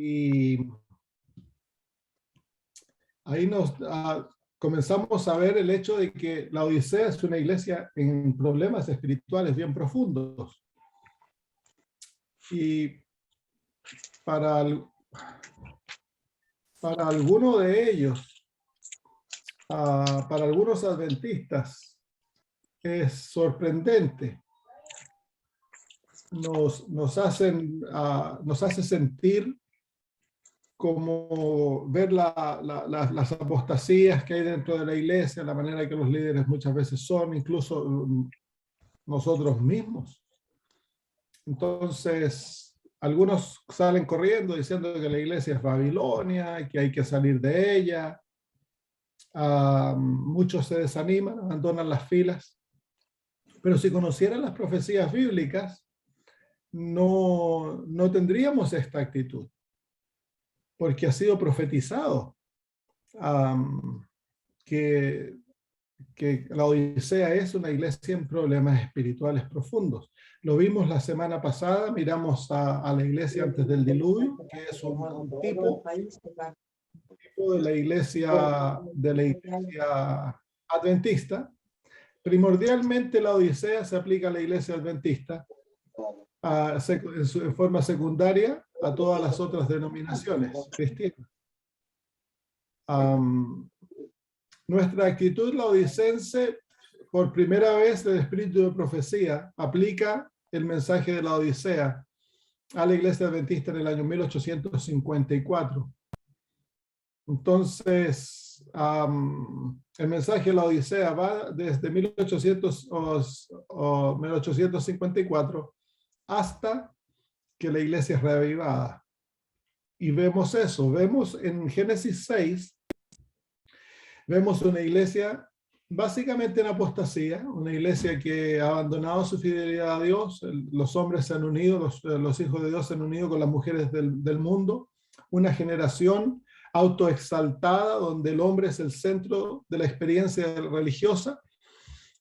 Y ahí comenzamos a ver el hecho de que la Odisea es una iglesia en problemas espirituales bien profundos. Y para alguno de ellos, para algunos adventistas, es sorprendente. Nos hace sentir como ver las apostasías que hay dentro de la iglesia, la manera que los líderes muchas veces son, incluso nosotros mismos. Entonces, algunos salen corriendo diciendo que la iglesia es Babilonia, que hay que salir de ella. Muchos se desaniman, abandonan las filas. Pero si conocieran las profecías bíblicas, no tendríamos esta actitud, porque ha sido profetizado que la Odisea es una iglesia en problemas espirituales profundos. Lo vimos la semana pasada, miramos a la iglesia antes del diluvio, que es un tipo de la iglesia adventista. Primordialmente la Odisea se aplica a la iglesia adventista, en forma secundaria a todas las otras denominaciones cristianas. Nuestra actitud laodicense, por primera vez el espíritu de profecía, aplica el mensaje de la Odisea a la iglesia adventista en el año 1854. Entonces, el mensaje de la Odisea va desde 1854 hasta que la iglesia es reavivada. Y vemos eso, vemos en Génesis 6, vemos una iglesia básicamente en apostasía, una iglesia que ha abandonado su fidelidad a Dios, los hombres se han unido, los hijos de Dios se han unido con las mujeres del mundo, una generación autoexaltada donde el hombre es el centro de la experiencia religiosa.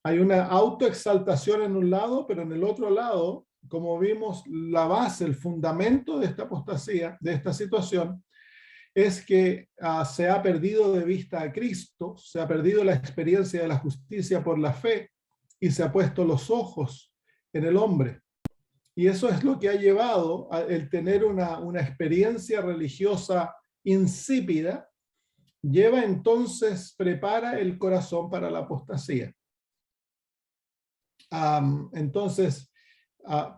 Hay una autoexaltación en un lado, pero en el otro lado, como vimos, la base, el fundamento de esta apostasía, de esta situación, es que se ha perdido de vista a Cristo, se ha perdido la experiencia de la justicia por la fe y se ha puesto los ojos en el hombre. Y eso es lo que ha llevado a el tener una experiencia religiosa insípida, prepara el corazón para la apostasía. Entonces,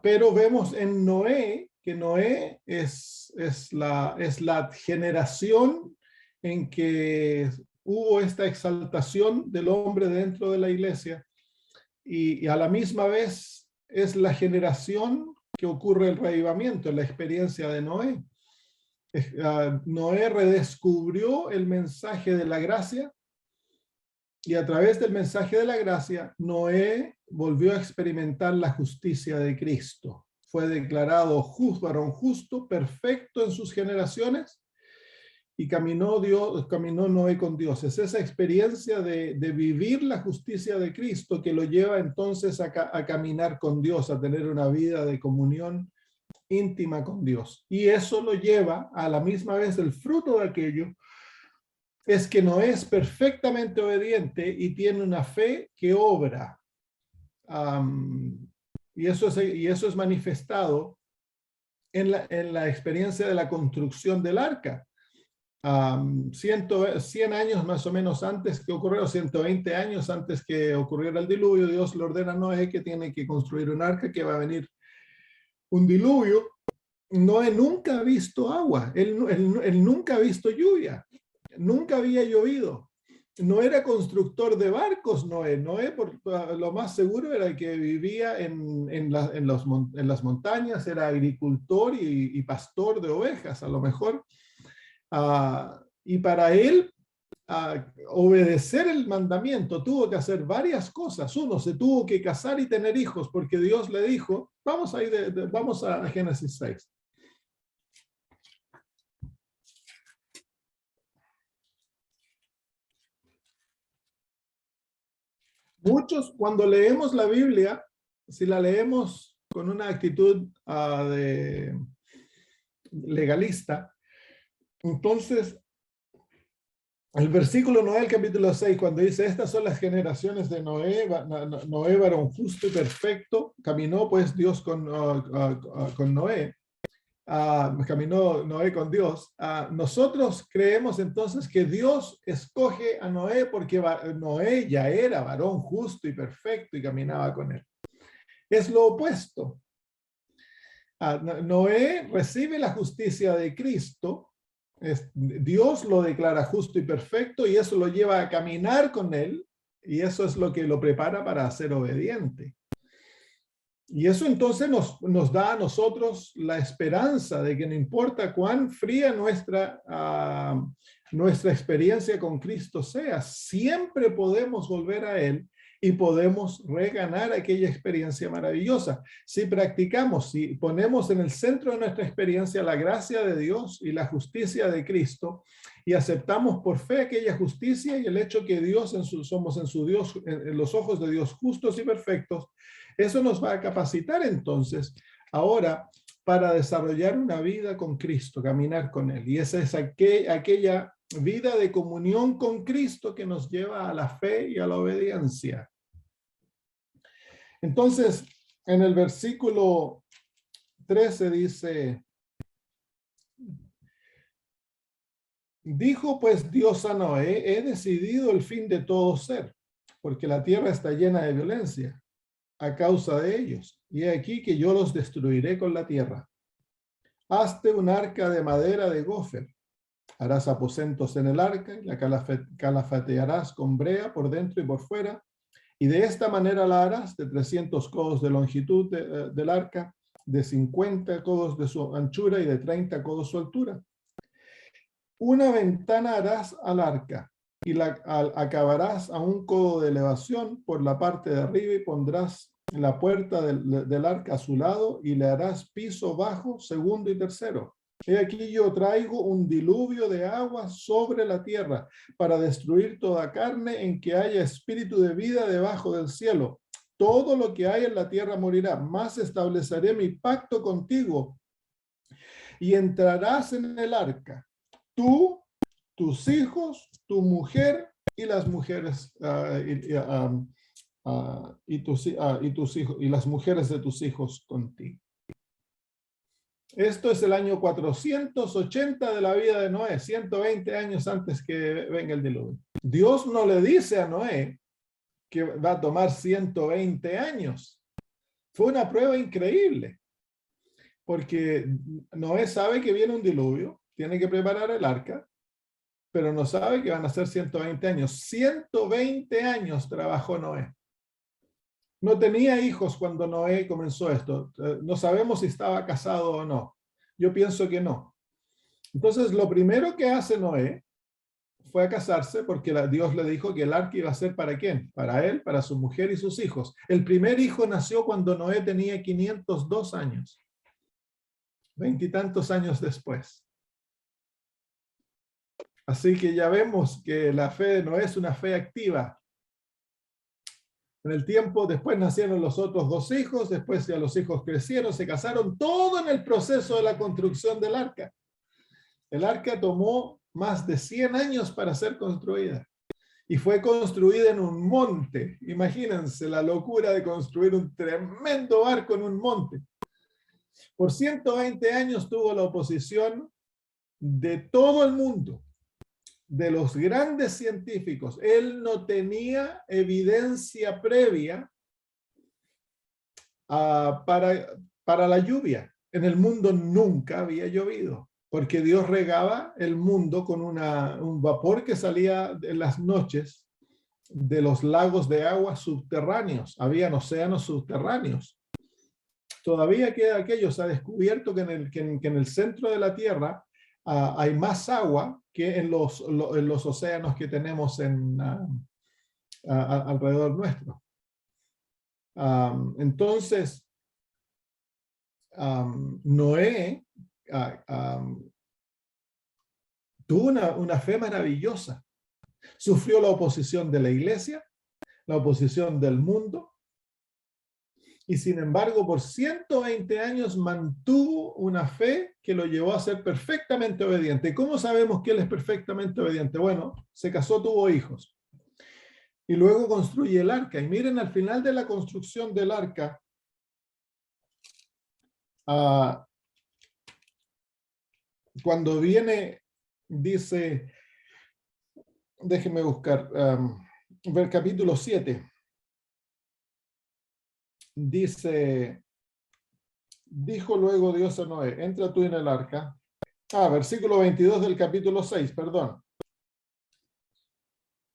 pero vemos en Noé, que Noé es la generación en que hubo esta exaltación del hombre dentro de la iglesia, y a la misma vez es la generación que ocurre el reavivamiento, la experiencia de Noé. Noé redescubrió el mensaje de la gracia, y a través del mensaje de la gracia, Noé volvió a experimentar la justicia de Cristo. Fue declarado varón justo, perfecto en sus generaciones, y caminó Noé con Dios. Es esa experiencia de vivir la justicia de Cristo que lo lleva entonces a caminar con Dios, a tener una vida de comunión íntima con Dios. Y eso lo lleva a la misma vez, el fruto de aquello es que Noé es perfectamente obediente y tiene una fe que obra. Y eso es manifestado en la experiencia de la construcción del arca. 100 años más o menos antes que ocurrió, 120 años antes que ocurriera el diluvio, Dios le ordena a Noé que tiene que construir un arca, que va a venir un diluvio. Noé nunca ha visto agua, él nunca ha visto lluvia, nunca había llovido. No era constructor de barcos Noé, lo más seguro era que vivía en las montañas, era agricultor y pastor de ovejas, a lo mejor. Y para él, obedecer el mandamiento, tuvo que hacer varias cosas. Uno, se tuvo que casar y tener hijos, porque Dios le dijo, vamos a Génesis 6. Muchos, cuando leemos la Biblia, si la leemos con una actitud legalista, Entonces, el versículo 9 del capítulo 6, cuando dice, estas son las generaciones de Noé, Noé varón justo y perfecto, caminó pues Dios con Noé, caminó Noé con Dios. Nosotros creemos entonces que Dios escoge a Noé porque Noé ya era varón justo y perfecto y caminaba con él. Es lo opuesto. Noé recibe la justicia de Cristo. Dios lo declara justo y perfecto y eso lo lleva a caminar con él y eso es lo que lo prepara para ser obediente. Y eso entonces nos da a nosotros la esperanza de que no importa cuán fría nuestra experiencia con Cristo sea, siempre podemos volver a Él y podemos reganar aquella experiencia maravillosa. Si practicamos, si ponemos en el centro de nuestra experiencia la gracia de Dios y la justicia de Cristo y aceptamos por fe aquella justicia y el hecho que somos en los ojos de Dios justos y perfectos, eso nos va a capacitar entonces ahora para desarrollar una vida con Cristo, caminar con Él. Y esa es aquella vida de comunión con Cristo que nos lleva a la fe y a la obediencia. Entonces, en el versículo 13 dice, dijo pues Dios a Noé, he decidido el fin de todo ser, porque la tierra está llena de violencia a causa de ellos, y he aquí que yo los destruiré con la tierra. Hazte un arca de madera de gofer, harás aposentos en el arca, y la calafatearás con brea por dentro y por fuera, y de esta manera la harás de 300 codos de longitud del arca, de 50 codos de su anchura y de 30 codos su altura. Una ventana harás al arca, y la acabarás a un codo de elevación por la parte de arriba y pondrás la puerta del arca a su lado y le harás piso bajo, segundo y tercero. He aquí yo traigo un diluvio de agua sobre la tierra para destruir toda carne en que haya espíritu de vida debajo del cielo. Todo lo que hay en la tierra morirá, mas estableceré mi pacto contigo y entrarás en el arca. Tú, tus hijos, tu mujer y las mujeres y tus hijos y las mujeres de tus hijos contigo. Esto es el año 480 de la vida de Noé, 120 años antes que venga el diluvio. Dios no le dice a Noé que va a tomar 120 años. Fue una prueba increíble, porque Noé sabe que viene un diluvio, tiene que preparar el arca, pero no sabe que van a ser 120 años. 120 años trabajó Noé. No tenía hijos cuando Noé comenzó esto. No sabemos si estaba casado o no. Yo pienso que no. Entonces, lo primero que hace Noé fue a casarse porque Dios le dijo que el arca iba a ser ¿para quién? Para él, para su mujer y sus hijos. El primer hijo nació cuando Noé tenía 502 años. 20 y tantos años después. Así que ya vemos que la fe de Noé es una fe activa. En el tiempo, después nacieron los otros dos hijos, después ya los hijos crecieron, se casaron, todo en el proceso de la construcción del arca. El arca tomó más de 100 años para ser construida y fue construida en un monte. Imagínense la locura de construir un tremendo barco en un monte. Por 120 años tuvo la oposición de todo el mundo, de los grandes científicos. Él no tenía evidencia previa para la lluvia. En el mundo nunca había llovido, porque Dios regaba el mundo con un vapor que salía en las noches de los lagos de agua subterráneos. Habían océanos subterráneos. Todavía queda aquello. Se ha descubierto que en el centro de la Tierra hay más agua que en los océanos que tenemos alrededor nuestro. Entonces, Noé tuvo una fe maravillosa. Sufrió la oposición de la iglesia, la oposición del mundo, y sin embargo por 120 años mantuvo una fe que lo llevó a ser perfectamente obediente. ¿Cómo sabemos que él es perfectamente obediente? Bueno, se casó, tuvo hijos y luego construye el arca. Y miren, al final de la construcción del arca, cuando viene, dice, déjenme buscar, ver capítulo 7, dice, dijo luego Dios a Noé, entra tú en el arca. Versículo 22 del capítulo 6, perdón.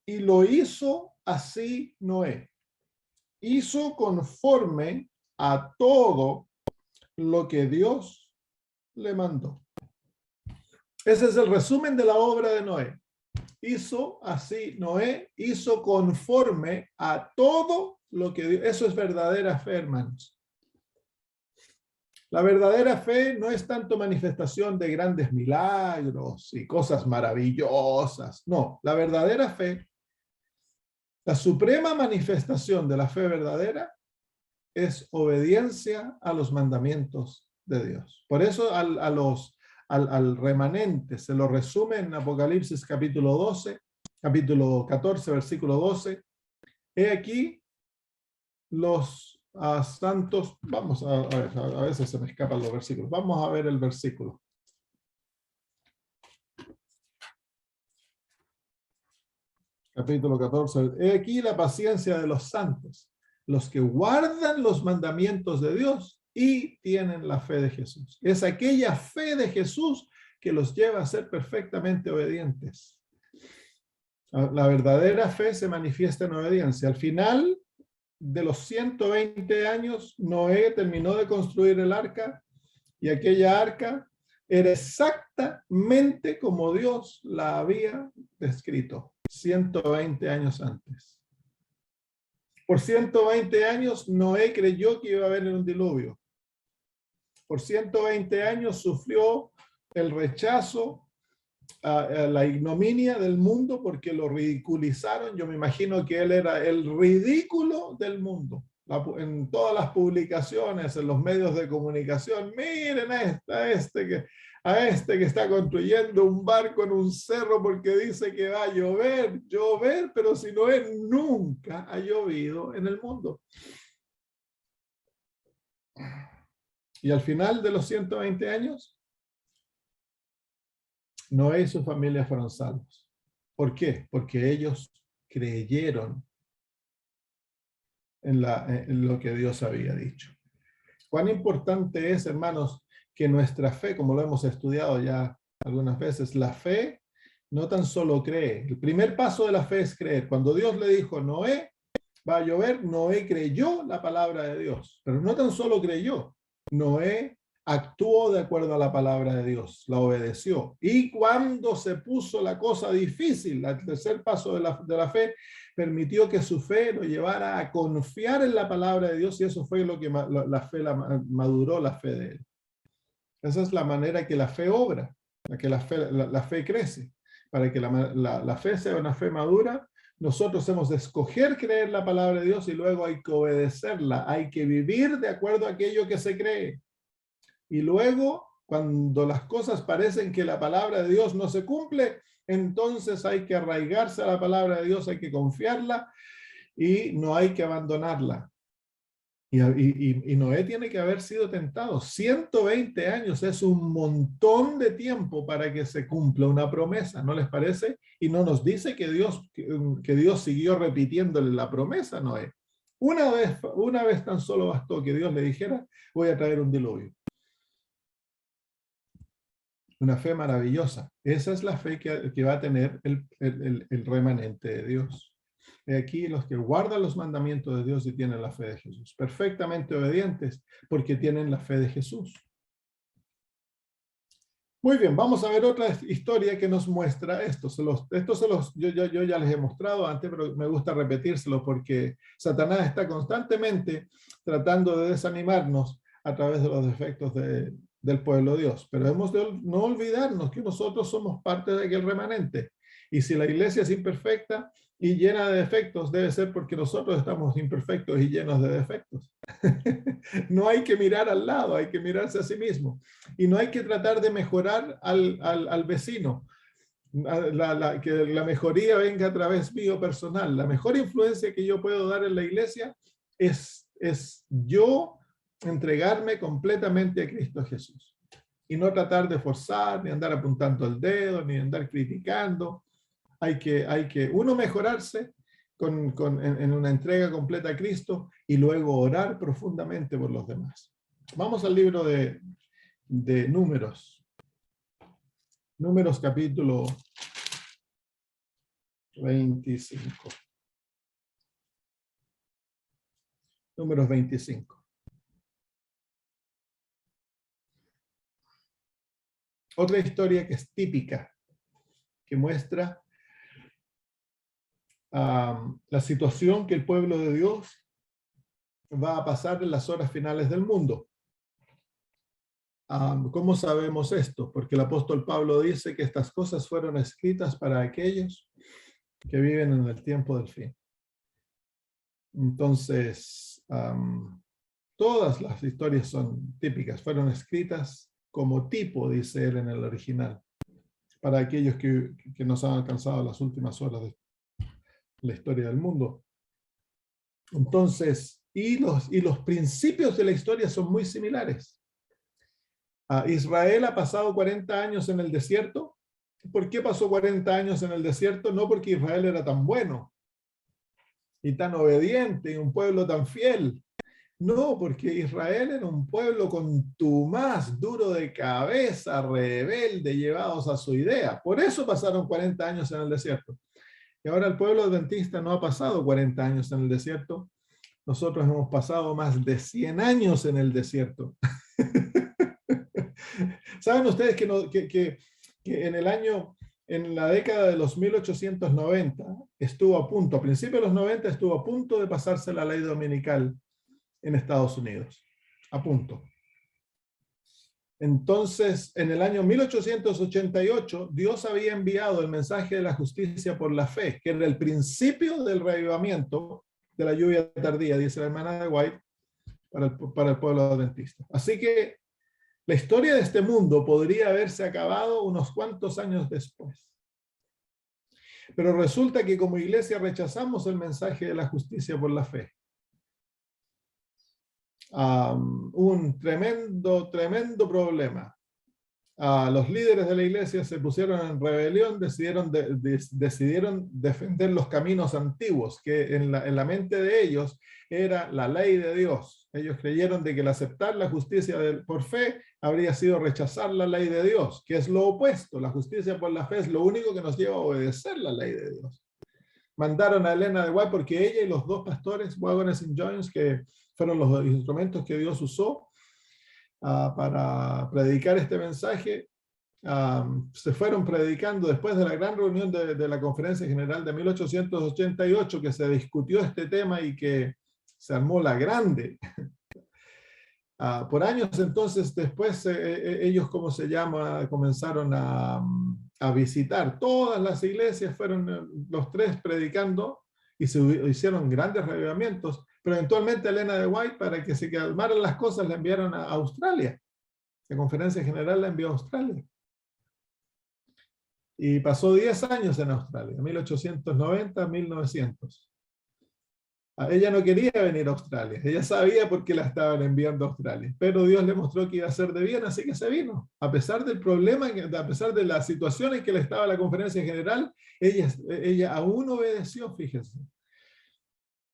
Y lo hizo así Noé. Hizo conforme a todo lo que Dios le mandó. Ese es el resumen de la obra de Noé. Hizo así Noé, hizo conforme a todo lo que Dios. Eso es verdadera fe, hermanos. La verdadera fe no es tanto manifestación de grandes milagros y cosas maravillosas. No, la verdadera fe, la suprema manifestación de la fe verdadera es obediencia a los mandamientos de Dios. Por eso al remanente se lo resume en Apocalipsis capítulo 12, capítulo 14, versículo 12. He aquí los santos, vamos a ver, a veces se me escapan los versículos. Vamos a ver el versículo. Capítulo 14. He aquí la paciencia de los santos, los que guardan los mandamientos de Dios y tienen la fe de Jesús. Es aquella fe de Jesús que los lleva a ser perfectamente obedientes. La verdadera fe se manifiesta en obediencia. Al final de los 120 años, Noé terminó de construir el arca y aquella arca era exactamente como Dios la había descrito 120 años antes. Por 120 años, Noé creyó que iba a haber un diluvio. Por 120 años sufrió el rechazo, la ignominia del mundo porque lo ridiculizaron. Yo me imagino que él era el ridículo del mundo. En todas las publicaciones, en los medios de comunicación, miren a este que está construyendo un barco en un cerro porque dice que va a llover, pero si no es, nunca ha llovido en el mundo. Y al final de los 120 años, Noé y su familia fueron salvos. ¿Por qué? Porque ellos creyeron en lo que Dios había dicho. Cuán importante es, hermanos, que nuestra fe, como lo hemos estudiado ya algunas veces, la fe no tan solo cree. El primer paso de la fe es creer. Cuando Dios le dijo, Noé, va a llover, Noé creyó la palabra de Dios. Pero no tan solo creyó, Noé actuó de acuerdo a la palabra de Dios, la obedeció. Y cuando se puso la cosa difícil, el tercer paso de la fe, permitió que su fe lo llevara a confiar en la palabra de Dios y eso fue lo que maduró la fe de él. Esa es la manera que la fe obra, que la fe crece. Para que la fe sea una fe madura, nosotros hemos de escoger creer la palabra de Dios y luego hay que obedecerla, hay que vivir de acuerdo a aquello que se cree. Y luego, cuando las cosas parecen que la palabra de Dios no se cumple, entonces hay que arraigarse a la palabra de Dios, hay que confiarla y no hay que abandonarla. Y Noé tiene que haber sido tentado. 120 años es un montón de tiempo para que se cumpla una promesa, ¿no les parece? Y no nos dice que Dios siguió repitiéndole la promesa a Noé. Una vez tan solo bastó que Dios le dijera, voy a traer un diluvio. Una fe maravillosa. Esa es la fe que va a tener el remanente de Dios. Aquí los que guardan los mandamientos de Dios y tienen la fe de Jesús. Perfectamente obedientes porque tienen la fe de Jesús. Muy bien, vamos a ver otra historia que nos muestra esto. Yo ya les he mostrado antes, pero me gusta repetírselo porque Satanás está constantemente tratando de desanimarnos a través de los defectos del pueblo de Dios. Pero hemos de no olvidarnos que nosotros somos parte de aquel remanente. Y si la iglesia es imperfecta, y llena de defectos, debe ser porque nosotros estamos imperfectos y llenos de defectos. No hay que mirar al lado, hay que mirarse a sí mismo. Y no hay que tratar de mejorar al vecino. Que la mejoría venga a través mío personal. La mejor influencia que yo puedo dar en la iglesia es yo entregarme completamente a Cristo Jesús. Y no tratar de forzar, ni andar apuntando el dedo, ni andar criticando. Hay que uno mejorarse en una entrega completa a Cristo y luego orar profundamente por los demás. Vamos al libro de Números. Números capítulo 25. Números 25. Otra historia que es típica, que muestra la situación que el pueblo de Dios va a pasar en las horas finales del mundo. ¿Cómo sabemos esto? Porque el apóstol Pablo dice que estas cosas fueron escritas para aquellos que viven en el tiempo del fin. Entonces, todas las historias son típicas, fueron escritas como tipo, dice él en el original, para aquellos que nos han alcanzado las últimas horas de la historia del mundo. Entonces, y los principios de la historia son muy similares. Israel ha pasado 40 años en el desierto. ¿Por qué pasó 40 años en el desierto? No porque Israel era tan bueno y tan obediente y un pueblo tan fiel. No, porque Israel era un pueblo contumaz, duro de cabeza, rebelde, llevados a su idea. Por eso pasaron 40 años en el desierto. Y ahora el pueblo adventista no ha pasado 40 años en el desierto. Nosotros hemos pasado más de 100 años en el desierto. ¿Saben ustedes que en la década de los 1890 estuvo a punto, a principios de los 90 estuvo a punto de pasarse la ley dominical en Estados Unidos? A punto. Entonces, en el año 1888, Dios había enviado el mensaje de la justicia por la fe, que era el principio del reavivamiento de la lluvia tardía, dice la hermana de White, para el pueblo adventista. Así que la historia de este mundo podría haberse acabado unos cuantos años después. Pero resulta que como iglesia rechazamos el mensaje de la justicia por la fe. Un tremendo problema. Los líderes de la iglesia se pusieron en rebelión, decidieron defender los caminos antiguos, que en la mente de ellos era la ley de Dios. Ellos creyeron de que el aceptar la justicia por fe habría sido rechazar la ley de Dios, que es lo opuesto. La justicia por la fe es lo único que nos lleva a obedecer la ley de Dios. Mandaron a Elena de White porque ella y los dos pastores, Waggoner y Jones, que fueron los instrumentos que Dios usó para predicar este mensaje, se fueron predicando después de la gran reunión de la Conferencia General de 1888, que se discutió este tema y que se armó la grande. Por años entonces después ellos, ¿cómo se llama?, comenzaron a visitar todas las iglesias, fueron los tres predicando y se hicieron grandes reavivamientos, pero eventualmente Elena de White, para que se calmaran las cosas, la enviaron a Australia. La Conferencia General la envió a Australia. Y pasó 10 años en Australia, 1890 a 1900. Ella no quería venir a Australia, ella sabía por qué la estaban enviando a Australia, pero Dios le mostró que iba a ser de bien, así que se vino. A pesar del problema, a pesar de las situaciones que le estaba la Conferencia General, ella aún obedeció, fíjense.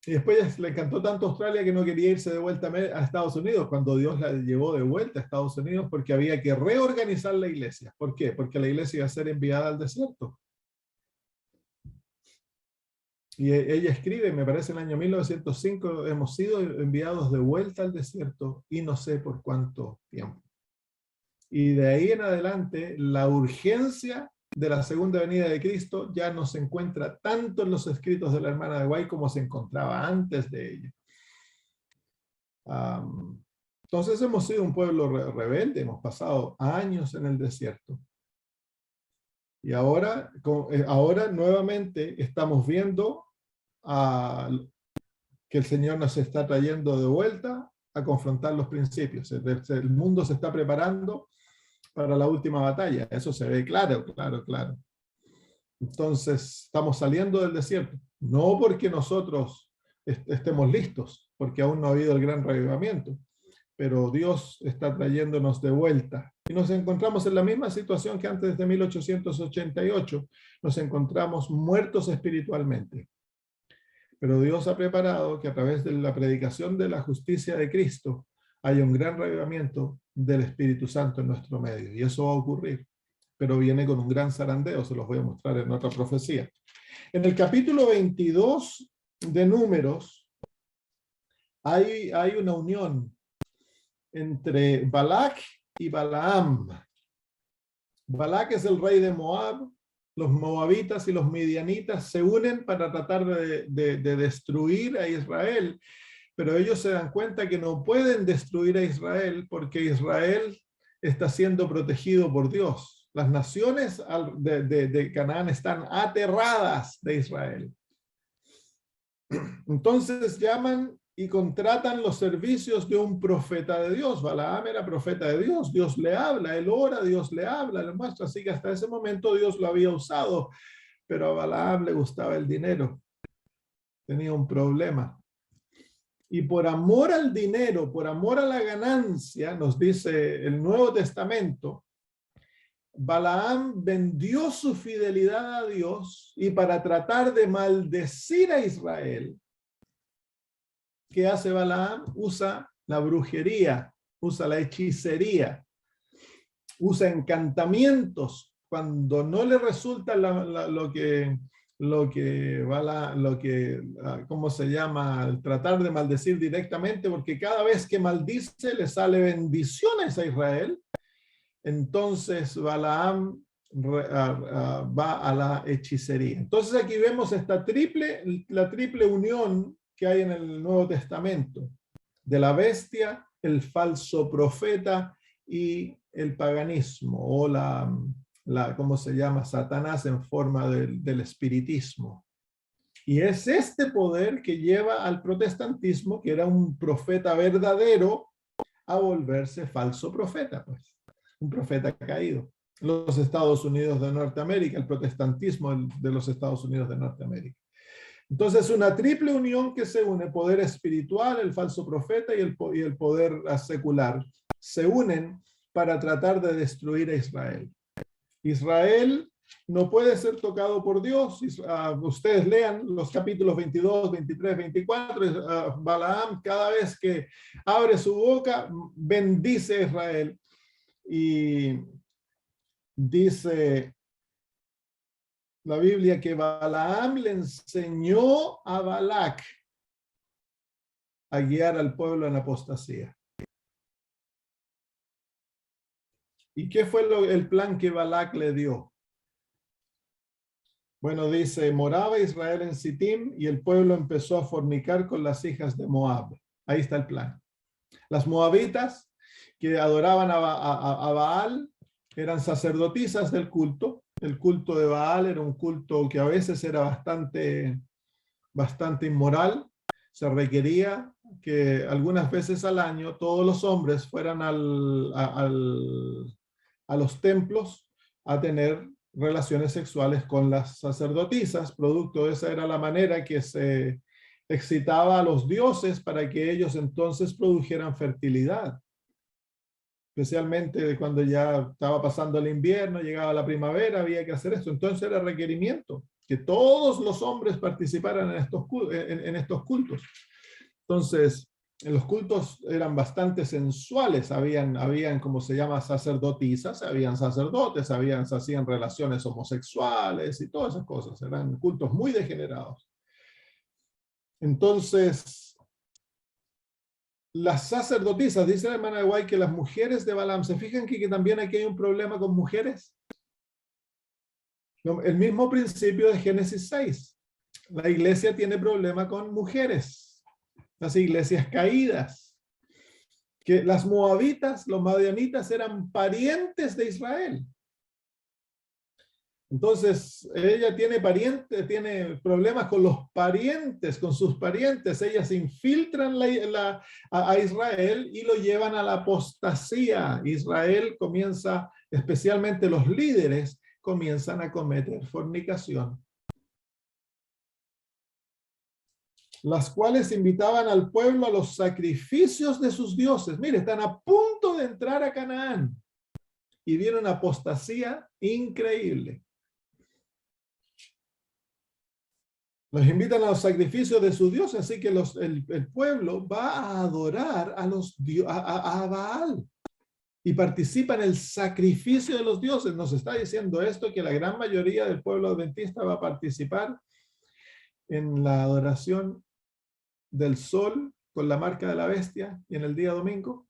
Y después le encantó tanto Australia que no quería irse de vuelta a Estados Unidos, cuando Dios la llevó de vuelta a Estados Unidos, porque había que reorganizar la iglesia. ¿Por qué? Porque la iglesia iba a ser enviada al desierto. Y ella escribe, me parece en el año 1905, hemos sido enviados de vuelta al desierto y no sé por cuánto tiempo. Y de ahí en adelante, la urgencia de la segunda venida de Cristo ya no se encuentra tanto en los escritos de la hermana de White como se encontraba antes de ella. Entonces hemos sido un pueblo rebelde, hemos pasado años en el desierto. Y ahora nuevamente estamos viendo que el Señor nos está trayendo de vuelta a confrontar los principios. El mundo se está preparando para la última batalla. Eso se ve claro, claro, claro. Entonces, estamos saliendo del desierto. No porque nosotros estemos listos, porque aún no ha habido el gran revivamiento, pero Dios está trayéndonos de vuelta. Y nos encontramos en la misma situación que antes de 1888. Nos encontramos muertos espiritualmente. Pero Dios ha preparado que a través de la predicación de la justicia de Cristo haya un gran revivamiento del Espíritu Santo en nuestro medio. Y eso va a ocurrir, pero viene con un gran zarandeo, se los voy a mostrar en otra profecía. En el capítulo 22 de Números hay una unión entre Balac y Balaam. Balac es el rey de Moab. Los moabitas y los midianitas se unen para tratar de destruir a Israel, pero ellos se dan cuenta que no pueden destruir a Israel porque Israel está siendo protegido por Dios. Las naciones de Canaán están aterradas de Israel. Entonces llaman y contratan los servicios de un profeta de Dios. Balaam era profeta de Dios. Dios le habla, él ora, Dios le habla, le muestra. Así que hasta ese momento Dios lo había usado, pero a Balaam le gustaba el dinero. Tenía un problema. Y por amor al dinero, por amor a la ganancia, nos dice el Nuevo Testamento, Balaam vendió su fidelidad a Dios y para tratar de maldecir a Israel, ¿qué hace Balaam? Usa la brujería, usa la hechicería, usa encantamientos. Cuando no le resulta ¿cómo se llama? Tratar de maldecir directamente, porque cada vez que maldice le sale bendiciones a Israel. Entonces Balaam va a la hechicería. Entonces aquí vemos la triple unión que hay en el Nuevo Testamento, de la bestia, el falso profeta y el paganismo, o ¿cómo se llama? Satanás en forma del espiritismo. Y es este poder que lleva al protestantismo, que era un profeta verdadero, a volverse falso profeta, pues. Un profeta caído. Los Estados Unidos de Norteamérica, el protestantismo de los Estados Unidos de Norteamérica. Entonces, una triple unión que se une, poder espiritual, el falso profeta y el poder secular, se unen para tratar de destruir a Israel. Israel no puede ser tocado por Dios. Ustedes lean los capítulos 22, 23, 24. Balaam, cada vez que abre su boca, bendice a Israel. Y dice la Biblia que Balaam le enseñó a Balac a guiar al pueblo en apostasía. ¿Y qué fue el plan que Balac le dio? Bueno, dice, moraba Israel en Sittim y el pueblo empezó a fornicar con las hijas de Moab. Ahí está el plan. Las moabitas que adoraban a Baal eran sacerdotisas del culto. El culto de Baal era un culto que a veces era bastante inmoral. Se requería que algunas veces al año todos los hombres fueran a los templos a tener relaciones sexuales con las sacerdotisas. Producto de esa era la manera que se excitaba a los dioses para que ellos entonces produjeran fertilidad. Especialmente cuando ya estaba pasando el invierno, llegaba la primavera, había que hacer esto. Entonces era requerimiento que todos los hombres participaran en estos cultos. Entonces, los cultos eran bastante sensuales. Habían como se llama, sacerdotisas, habían sacerdotes, se hacían relaciones homosexuales y todas esas cosas. Eran cultos muy degenerados. Entonces, las sacerdotisas, dice la hermana de White, que las mujeres de Balaam, ¿se fijan que también aquí hay un problema con mujeres? El mismo principio de Génesis 6. La iglesia tiene problema con mujeres, las iglesias caídas. Que las moabitas, los madianitas eran parientes de Israel. Entonces, ella tiene parientes, tiene problemas con los parientes, con sus parientes. Ellas infiltran a Israel y lo llevan a la apostasía. Israel comienza, especialmente los líderes, comienzan a cometer fornicación, las cuales invitaban al pueblo a los sacrificios de sus dioses. Mire, están a punto de entrar a Canaán y vieron apostasía increíble. Los invitan a los sacrificios de sus dioses, así que el pueblo va a adorar a Baal y participa en el sacrificio de los dioses. Nos está diciendo esto, que la gran mayoría del pueblo adventista va a participar en la adoración del sol con la marca de la bestia y en el día domingo.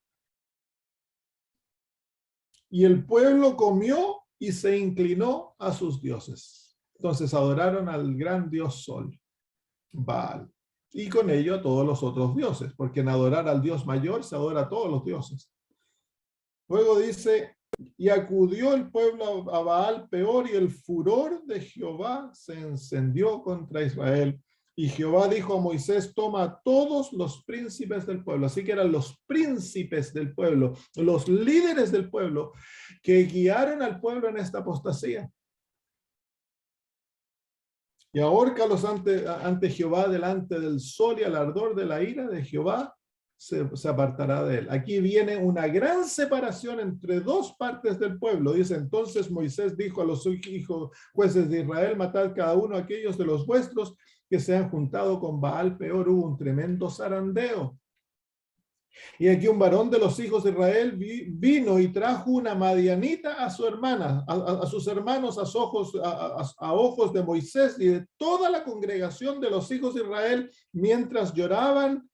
Y el pueblo comió y se inclinó a sus dioses. Entonces adoraron al gran dios Sol, Baal, y con ello a todos los otros dioses, porque en adorar al Dios mayor se adora a todos los dioses. Luego dice, y acudió el pueblo a Baal peor, y el furor de Jehová se encendió contra Israel. Y Jehová dijo a Moisés, toma a todos los príncipes del pueblo. Así que eran los príncipes del pueblo, los líderes del pueblo, que guiaron al pueblo en esta apostasía. Y ahórcalos ante Jehová delante del sol, y al ardor de la ira de Jehová se apartará de él. Aquí viene una gran separación entre dos partes del pueblo. Dice, entonces Moisés dijo a los hijos jueces de Israel, matad cada uno a aquellos de los vuestros que se han juntado con Baal peor. Hubo un tremendo zarandeo. Y aquí un varón de los hijos de Israel vino y trajo una madianita a su hermana, a sus hermanos, a ojos de Moisés y de toda la congregación de los hijos de Israel, mientras lloraban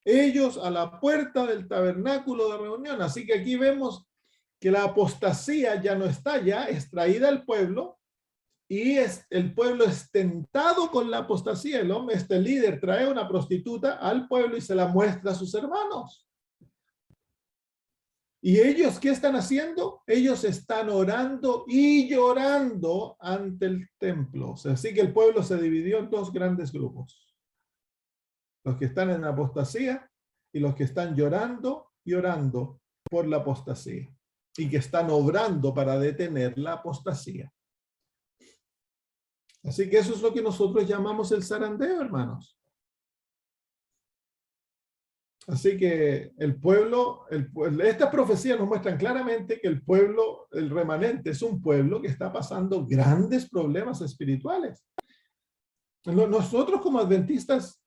ellos a la puerta del tabernáculo de reunión. Así que aquí vemos que la apostasía ya no está, ya es traída al pueblo, y el pueblo es tentado con la apostasía. El hombre, este líder, trae una prostituta al pueblo y se la muestra a sus hermanos. ¿Y ellos qué están haciendo? Ellos están orando y llorando ante el templo. Así que el pueblo se dividió en dos grandes grupos. Los que están en apostasía y los que están llorando y orando por la apostasía. Y que están obrando para detener la apostasía. Así que eso es lo que nosotros llamamos el zarandeo, hermanos. Así que el pueblo, estas profecías nos muestran claramente que el pueblo, el remanente, es un pueblo que está pasando grandes problemas espirituales. Nosotros como adventistas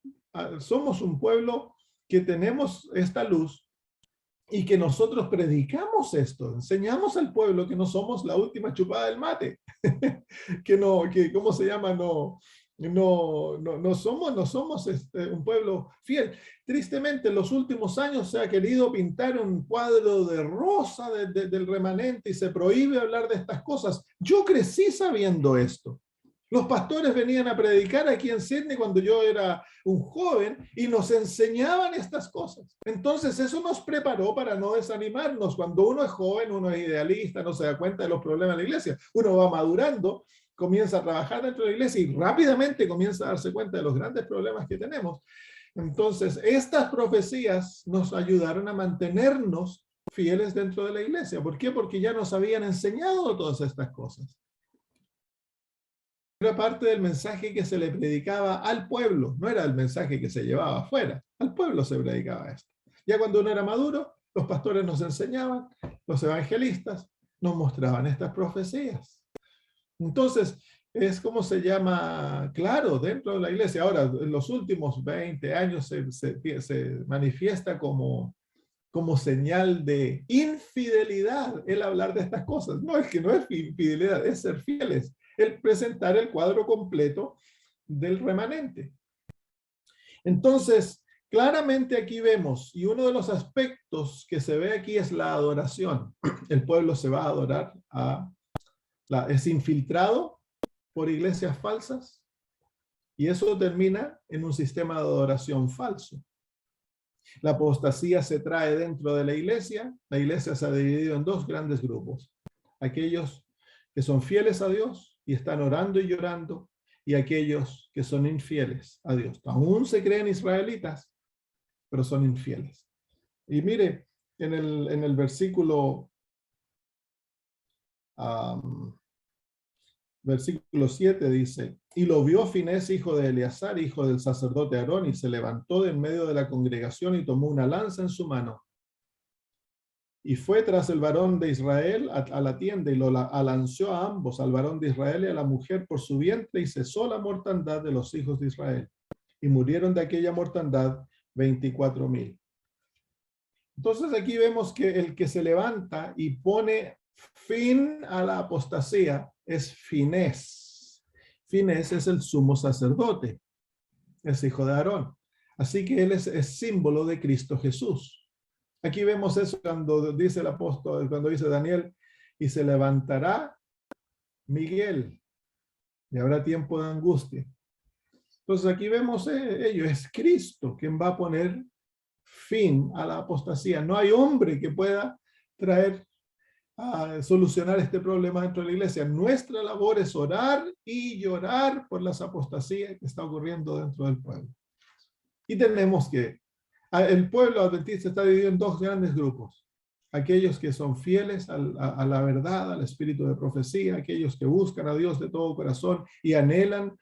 somos un pueblo que tenemos esta luz y que nosotros predicamos esto, enseñamos al pueblo que no somos la última chupada del mate, que ¿cómo se llama? No somos un pueblo fiel. Tristemente, en los últimos años se ha querido pintar un cuadro de rosa del remanente y se prohíbe hablar de estas cosas. Yo crecí sabiendo esto. Los pastores venían a predicar aquí en Sydney cuando yo era un joven y nos enseñaban estas cosas. Entonces eso nos preparó para no desanimarnos. Cuando uno es joven, uno es idealista, no se da cuenta de los problemas de la iglesia. Uno va madurando, comienza a trabajar dentro de la iglesia y rápidamente comienza a darse cuenta de los grandes problemas que tenemos. Entonces estas profecías nos ayudaron a mantenernos fieles dentro de la iglesia. ¿Por qué? Porque ya nos habían enseñado todas estas cosas. Era parte del mensaje que se le predicaba al pueblo, no era el mensaje que se llevaba afuera, al pueblo se predicaba esto. Ya cuando uno era maduro, los pastores nos enseñaban, los evangelistas nos mostraban estas profecías. Entonces, es como se llama, claro, dentro de la iglesia. Ahora, en los últimos 20 años se manifiesta como señal de infidelidad el hablar de estas cosas. No, es que no es infidelidad, es ser fieles. El presentar el cuadro completo del remanente. Entonces, claramente aquí vemos, y uno de los aspectos que se ve aquí es la adoración. El pueblo se va a adorar es infiltrado por iglesias falsas, y eso termina en un sistema de adoración falso. La apostasía se trae dentro de la iglesia se ha dividido en dos grandes grupos. Aquellos que son fieles a Dios y están orando y llorando, y aquellos que son infieles a Dios. Aún se creen israelitas, pero son infieles. Y mire, en el versículo, versículo 7 dice, y lo vio Finés, hijo de Eleazar, hijo del sacerdote Aarón, y se levantó de en medio de la congregación y tomó una lanza en su mano. Y fue tras el varón de Israel a la tienda y lo alanzó a ambos, al varón de Israel y a la mujer por su vientre, y cesó la mortandad de los hijos de Israel. Y murieron de aquella mortandad 24,000. Entonces aquí vemos que el que se levanta y pone fin a la apostasía es Finés. Finés es el sumo sacerdote, es hijo de Aarón. Así que él es símbolo de Cristo Jesús. Aquí vemos eso cuando dice el apóstol, cuando dice Daniel, y se levantará Miguel, y habrá tiempo de angustia. Entonces aquí vemos ello, es Cristo quien va a poner fin a la apostasía. No hay hombre que pueda solucionar este problema dentro de la iglesia. Nuestra labor es orar y llorar por las apostasías que está ocurriendo dentro del pueblo. Y tenemos que el pueblo adventista está dividido en dos grandes grupos. Aquellos que son fieles a la verdad, al espíritu de profecía, aquellos que buscan a Dios de todo corazón y anhelan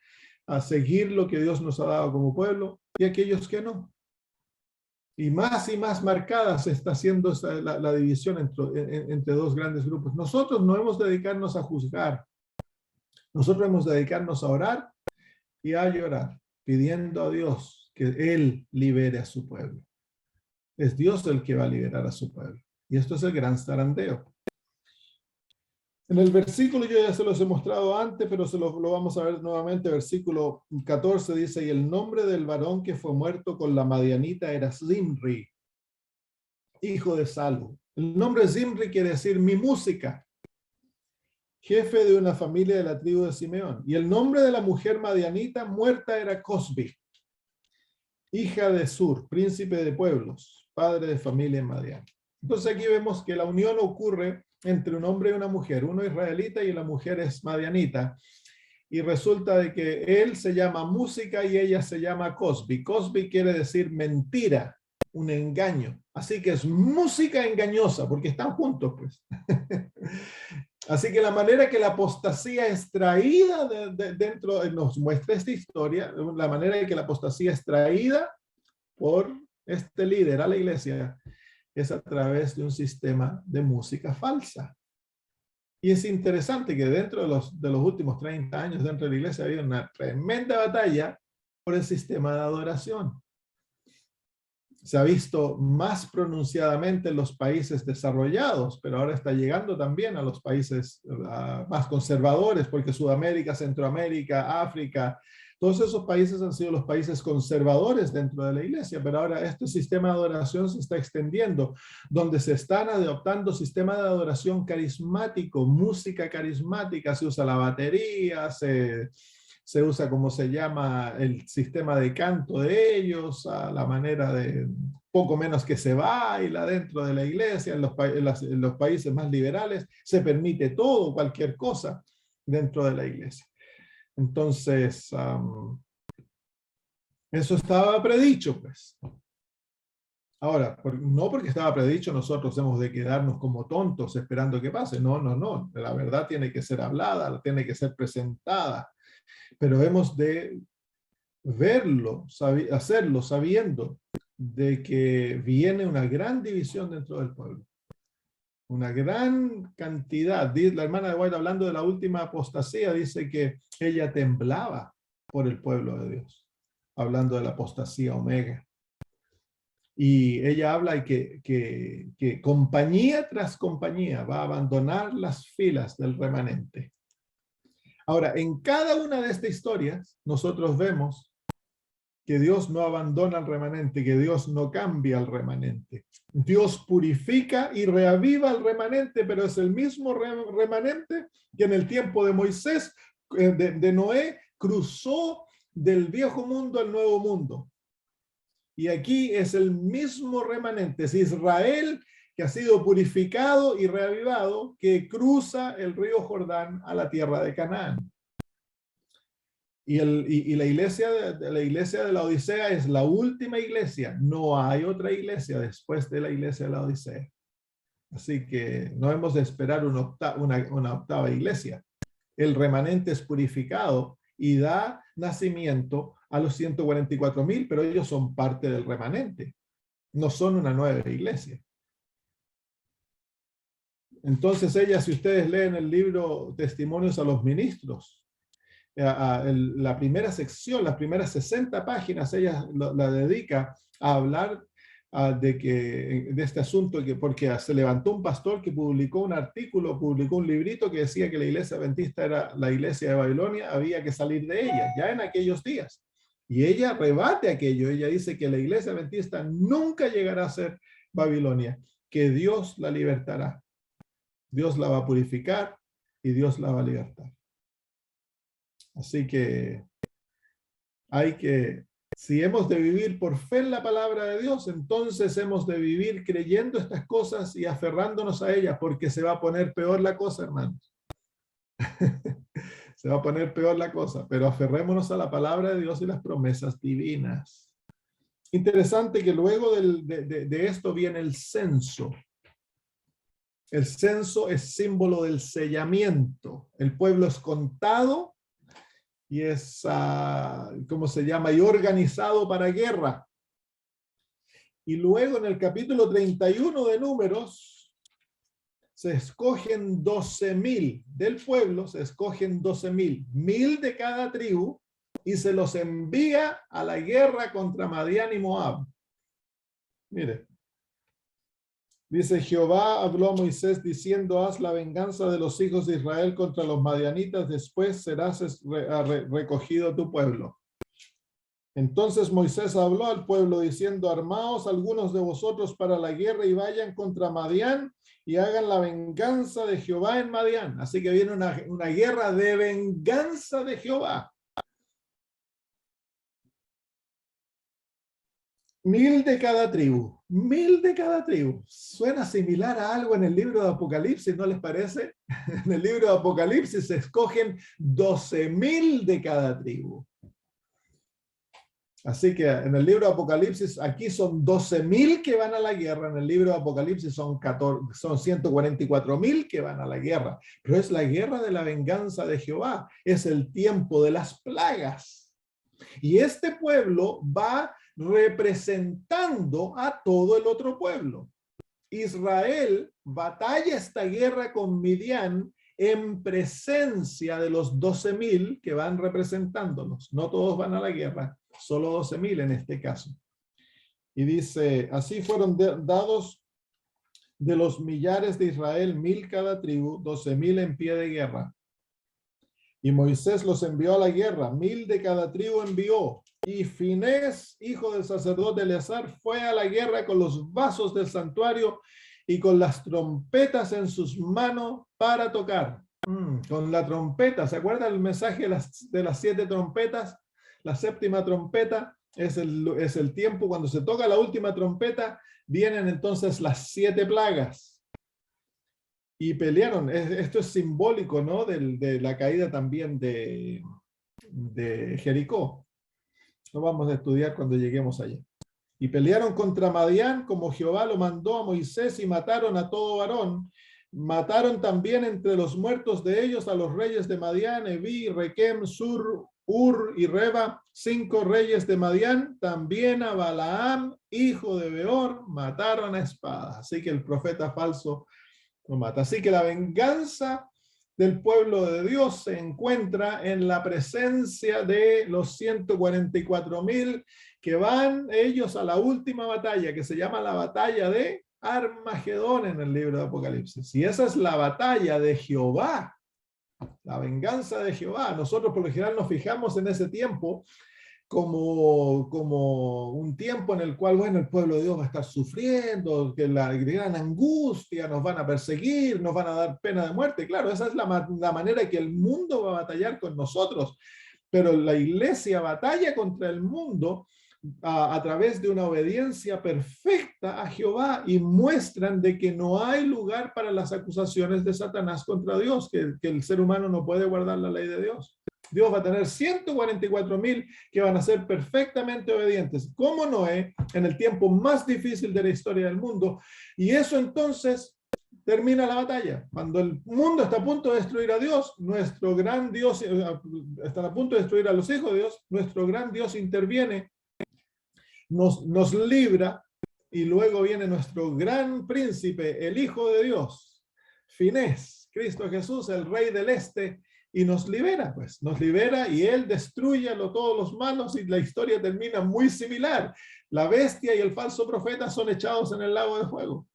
a seguir lo que Dios nos ha dado como pueblo, y aquellos que no. Y más marcada se está haciendo la división entre dos grandes grupos. Nosotros no hemos de dedicarnos a juzgar. Nosotros hemos de dedicarnos a orar y a llorar, pidiendo a Dios que Él libere a su pueblo. Es Dios el que va a liberar a su pueblo. Y esto es el gran zarandeo. En el versículo, yo ya se los he mostrado antes, pero lo vamos a ver nuevamente. Versículo 14 dice, y el nombre del varón que fue muerto con la madianita era Zimri, hijo de Salu. El nombre Zimri quiere decir mi música, jefe de una familia de la tribu de Simeón. Y el nombre de la mujer madianita muerta era Cosbi, hija de Sur, príncipe de pueblos, padre de familia en Madián. Entonces aquí vemos que la unión ocurre entre un hombre y una mujer, uno israelita y la mujer es madianita, y resulta de que él se llama música y ella se llama Cosbi. Cosbi quiere decir mentira, un engaño, así que es música engañosa, porque están juntos, pues. Así que la manera que la apostasía es traída dentro, nos muestra esta historia, la manera en que la apostasía es traída por este líder a la iglesia es a través de un sistema de música falsa. Y es interesante que dentro de los últimos 30 años dentro de la iglesia ha habido una tremenda batalla por el sistema de adoración. Se ha visto más pronunciadamente en los países desarrollados, pero ahora está llegando también a los países más conservadores, porque Sudamérica, Centroamérica, África, todos esos países han sido los países conservadores dentro de la iglesia, pero ahora este sistema de adoración se está extendiendo, donde se están adoptando sistemas de adoración carismático, música carismática, se usa la batería, se usa, como se llama, el sistema de canto de ellos, a la manera de poco menos que se baila dentro de la iglesia. En los países más liberales se permite todo, cualquier cosa dentro de la iglesia. Entonces, eso estaba predicho, pues. Ahora, no porque estaba predicho nosotros hemos de quedarnos como tontos esperando que pase. No, no, no. La verdad tiene que ser hablada, tiene que ser presentada. Pero hemos de verlo, hacerlo sabiendo de que viene una gran división dentro del pueblo. Una gran cantidad. La hermana de White, hablando de la última apostasía, dice que ella temblaba por el pueblo de Dios, hablando de la apostasía omega. Y ella habla que compañía tras compañía va a abandonar las filas del remanente. Ahora, en cada una de estas historias, nosotros vemos que Dios no abandona al remanente, que Dios no cambia al remanente. Dios purifica y reaviva al remanente, pero es el mismo remanente que en el tiempo de Moisés, de Noé, cruzó del viejo mundo al nuevo mundo. Y aquí es el mismo remanente, es Israel que ha sido purificado y reavivado, que cruza el río Jordán a la tierra de Canaán. Y la iglesia de la Odisea es la última iglesia. No hay otra iglesia después de la iglesia de la Odisea. Así que no hemos de esperar una octava iglesia. El remanente es purificado y da nacimiento a los 144,000, pero ellos son parte del remanente. No son una nueva iglesia. Entonces si ustedes leen el libro Testimonios a los Ministros, la primera sección, las primeras 60 páginas, ella la dedica a hablar de este asunto, porque se levantó un pastor que publicó un artículo, publicó un librito que decía que la iglesia adventista era la iglesia de Babilonia, había que salir de ella, ya en aquellos días. Y ella rebate aquello, ella dice que la iglesia adventista nunca llegará a ser Babilonia, que Dios la libertará. Dios la va a purificar y Dios la va a libertar. Así que si hemos de vivir por fe en la palabra de Dios, entonces hemos de vivir creyendo estas cosas y aferrándonos a ellas, porque se va a poner peor la cosa, hermanos. Se va a poner peor la cosa, pero aferrémonos a la palabra de Dios y las promesas divinas. Interesante que luego de esto viene el censo. El censo es símbolo del sellamiento. El pueblo es contado y es, ¿cómo se llama? Y organizado para guerra. Y luego en el capítulo 31 de Números, se escogen 12,000 del pueblo, se escogen 12,000, 1,000 de cada tribu, y se los envía a la guerra contra Madián y Moab. Mire. Dice, Jehová habló a Moisés diciendo, haz la venganza de los hijos de Israel contra los madianitas, después serás recogido tu pueblo. Entonces Moisés habló al pueblo diciendo, armaos algunos de vosotros para la guerra y vayan contra Madián y hagan la venganza de Jehová en Madián. Así que viene una guerra de venganza de Jehová. 1,000 de cada tribu, 1,000 de cada tribu. Suena similar a algo en el libro de Apocalipsis, ¿no les parece? En el libro de Apocalipsis se escogen 12,000 de cada tribu. Así que en el libro de Apocalipsis, aquí son 12,000 que van a la guerra, en el libro de Apocalipsis son 144,000 que van a la guerra. Pero es la guerra de la venganza de Jehová, es el tiempo de las plagas. Y este pueblo va representando a todo el otro pueblo. Israel batalla esta guerra con Midian en presencia de los 12,000 que van representándonos. No todos van a la guerra, solo 12,000 en este caso. Y dice, así fueron dados de los millares de Israel 1,000 cada tribu, 12,000 en pie de guerra. Y Moisés los envió a la guerra, 1,000 de cada tribu envió. Y Finés, hijo del sacerdote Eleazar, fue a la guerra con los vasos del santuario y con las trompetas en sus manos para tocar. Con la trompeta, ¿se acuerdan el mensaje de las 7 trompetas? La séptima trompeta es el tiempo cuando se toca la última trompeta, vienen entonces las 7 plagas. Y pelearon. Esto es simbólico, ¿no? De la caída también de Jericó. Lo vamos a estudiar cuando lleguemos allá. Y pelearon contra Madián como Jehová lo mandó a Moisés y mataron a todo varón. Mataron también entre los muertos de ellos a los reyes de Madián, Eví, Requem, Sur, Ur y Reba, 5 reyes de Madián. También a Balaam, hijo de Beor, mataron a espada. Así que el profeta falso lo mata. Así que la venganza del pueblo de Dios se encuentra en la presencia de los 144,000 que van ellos a la última batalla, que se llama la batalla de Armagedón en el libro de Apocalipsis. Y esa es la batalla de Jehová, la venganza de Jehová. Nosotros por lo general nos fijamos en ese tiempo como un tiempo en el cual, bueno, el pueblo de Dios va a estar sufriendo, que la gran angustia, nos van a perseguir, nos van a dar pena de muerte. Claro, esa es la manera que el mundo va a batallar con nosotros, pero la iglesia batalla contra el mundo a través de una obediencia perfecta a Jehová y muestran de que no hay lugar para las acusaciones de Satanás contra Dios, que el ser humano no puede guardar la ley de Dios. Dios va a tener 144.000 que van a ser perfectamente obedientes, como Noé, en el tiempo más difícil de la historia del mundo. Y eso entonces termina la batalla. Cuando el mundo está a punto de destruir a Dios, nuestro gran Dios, está a punto de destruir a los hijos de Dios, nuestro gran Dios interviene, nos libra, y luego viene nuestro gran príncipe, el Hijo de Dios, Finés, Cristo Jesús, el Rey del Este, y nos libera, pues, nos libera y Él destruye a todos los malos y la historia termina muy similar. La bestia y el falso profeta son echados en el lago de fuego.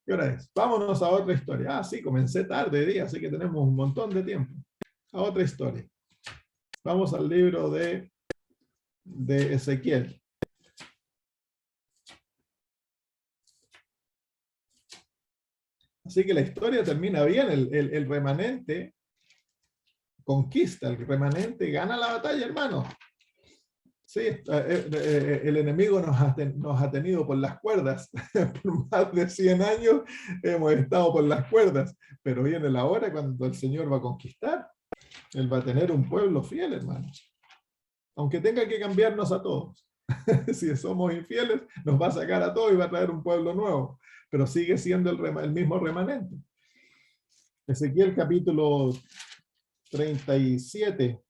¿Qué hora es? Vámonos a otra historia. Ah, sí, comencé tarde día, así que tenemos un montón de tiempo. A otra historia. Vamos al libro de Ezequiel. Así que la historia termina bien, el remanente conquista, el remanente gana la batalla, hermano. Sí, el enemigo nos ha tenido por las cuerdas. Por más de 100 años hemos estado por las cuerdas, pero viene la hora cuando el Señor va a conquistar. Él va a tener un pueblo fiel, hermano. Aunque tenga que cambiarnos a todos. Si somos infieles, nos va a sacar a todos y va a traer un pueblo nuevo. Pero sigue siendo el mismo remanente. Ezequiel capítulo 37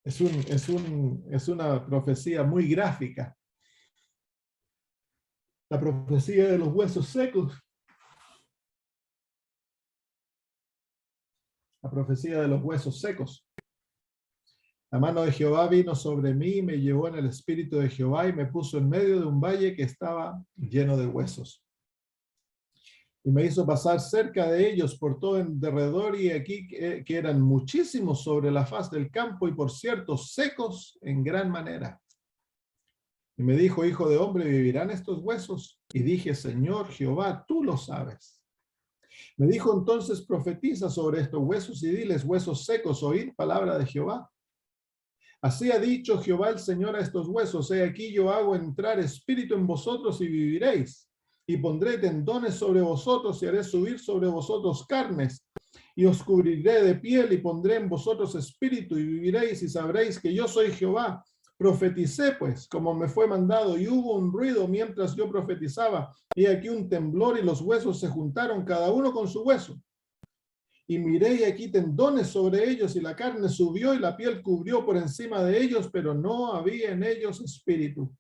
es una profecía muy gráfica. La profecía de los huesos secos. La profecía de los huesos secos. La mano de Jehová vino sobre mí y me llevó en el espíritu de Jehová y me puso en medio de un valle que estaba lleno de huesos. Y me hizo pasar cerca de ellos por todo en derredor, y aquí que eran muchísimos sobre la faz del campo, y por cierto secos en gran manera. Y me dijo: hijo de hombre, ¿vivirán estos huesos? Y dije: Señor Jehová, tú lo sabes. Me dijo entonces: profetiza sobre estos huesos y diles: huesos secos, oíd palabra de Jehová. Así ha dicho Jehová el Señor a estos huesos: he aquí yo hago entrar espíritu en vosotros y viviréis. Y pondré tendones sobre vosotros y haré subir sobre vosotros carnes, y os cubriré de piel y pondré en vosotros espíritu y viviréis y sabréis que yo soy Jehová. Profeticé pues como me fue mandado, y hubo un ruido mientras yo profetizaba, y aquí un temblor, y los huesos se juntaron cada uno con su hueso. Y miré, y aquí tendones sobre ellos, y la carne subió y la piel cubrió por encima de ellos, pero no había en ellos espíritu.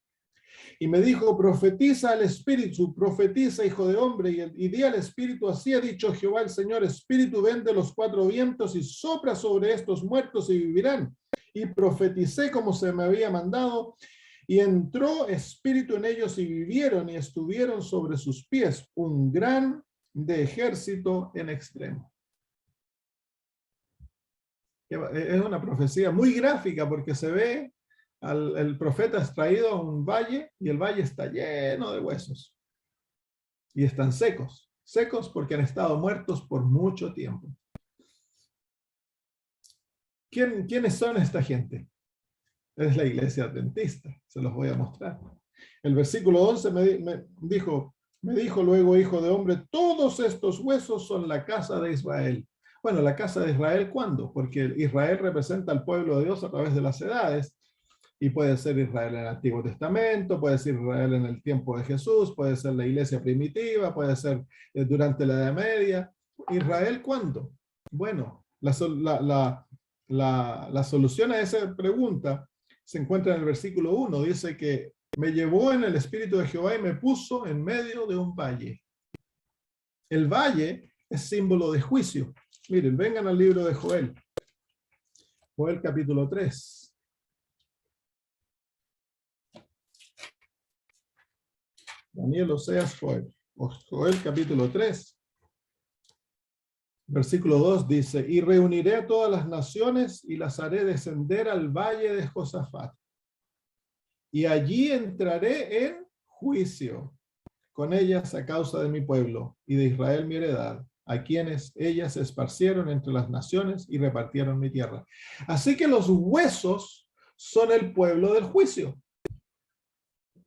Y me dijo: profetiza al espíritu, profetiza, hijo de hombre, y di al espíritu: así ha dicho Jehová el Señor, espíritu, ven de los cuatro vientos y sopla sobre estos muertos y vivirán. Y profeticé como se me había mandado, y entró espíritu en ellos y vivieron, y estuvieron sobre sus pies un gran de ejército en extremo. Es una profecía muy gráfica porque se ve el profeta extraído a un valle, y el valle está lleno de huesos y están secos porque han estado muertos por mucho tiempo. ¿Quiénes son esta gente? Es la iglesia adventista, se los voy a mostrar. El versículo 11 me dijo luego: hijo de hombre, todos estos huesos son la casa de Israel. Bueno, la casa de Israel, ¿cuándo? Porque Israel representa al pueblo de Dios a través de las edades. Y puede ser Israel en el Antiguo Testamento, puede ser Israel en el tiempo de Jesús, puede ser la iglesia primitiva, puede ser durante la Edad Media. ¿Israel cuándo? Bueno, la solución a esa pregunta se encuentra en el versículo 1. Dice que me llevó en el espíritu de Jehová y me puso en medio de un valle. El valle es símbolo de juicio. Miren, vengan al libro de Joel. Joel capítulo 3. Daniel, Oseas, Joel. Joel capítulo 3. Versículo 2 dice: y reuniré a todas las naciones y las haré descender al valle de Josafat. Y allí entraré en juicio con ellas a causa de mi pueblo y de Israel mi heredad, a quienes ellas se esparcieron entre las naciones y repartieron mi tierra. Así que los huesos son el pueblo del juicio.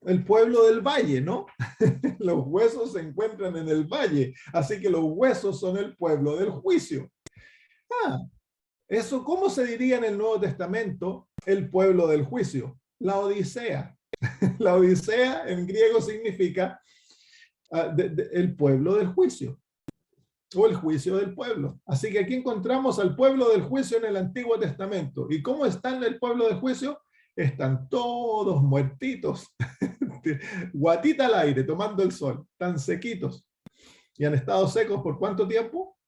el pueblo del valle, ¿no? Los huesos se encuentran en el valle, así que los huesos son el pueblo del juicio. Ah, eso, ¿cómo se diría en el Nuevo Testamento el pueblo del juicio? La Odisea. La Odisea en griego significa el pueblo del juicio o el juicio del pueblo. Así que aquí encontramos al pueblo del juicio en el Antiguo Testamento. ¿Y cómo están el pueblo del juicio? Están todos muertitos, guatita al aire, tomando el sol, tan sequitos. ¿Y han estado secos por cuánto tiempo?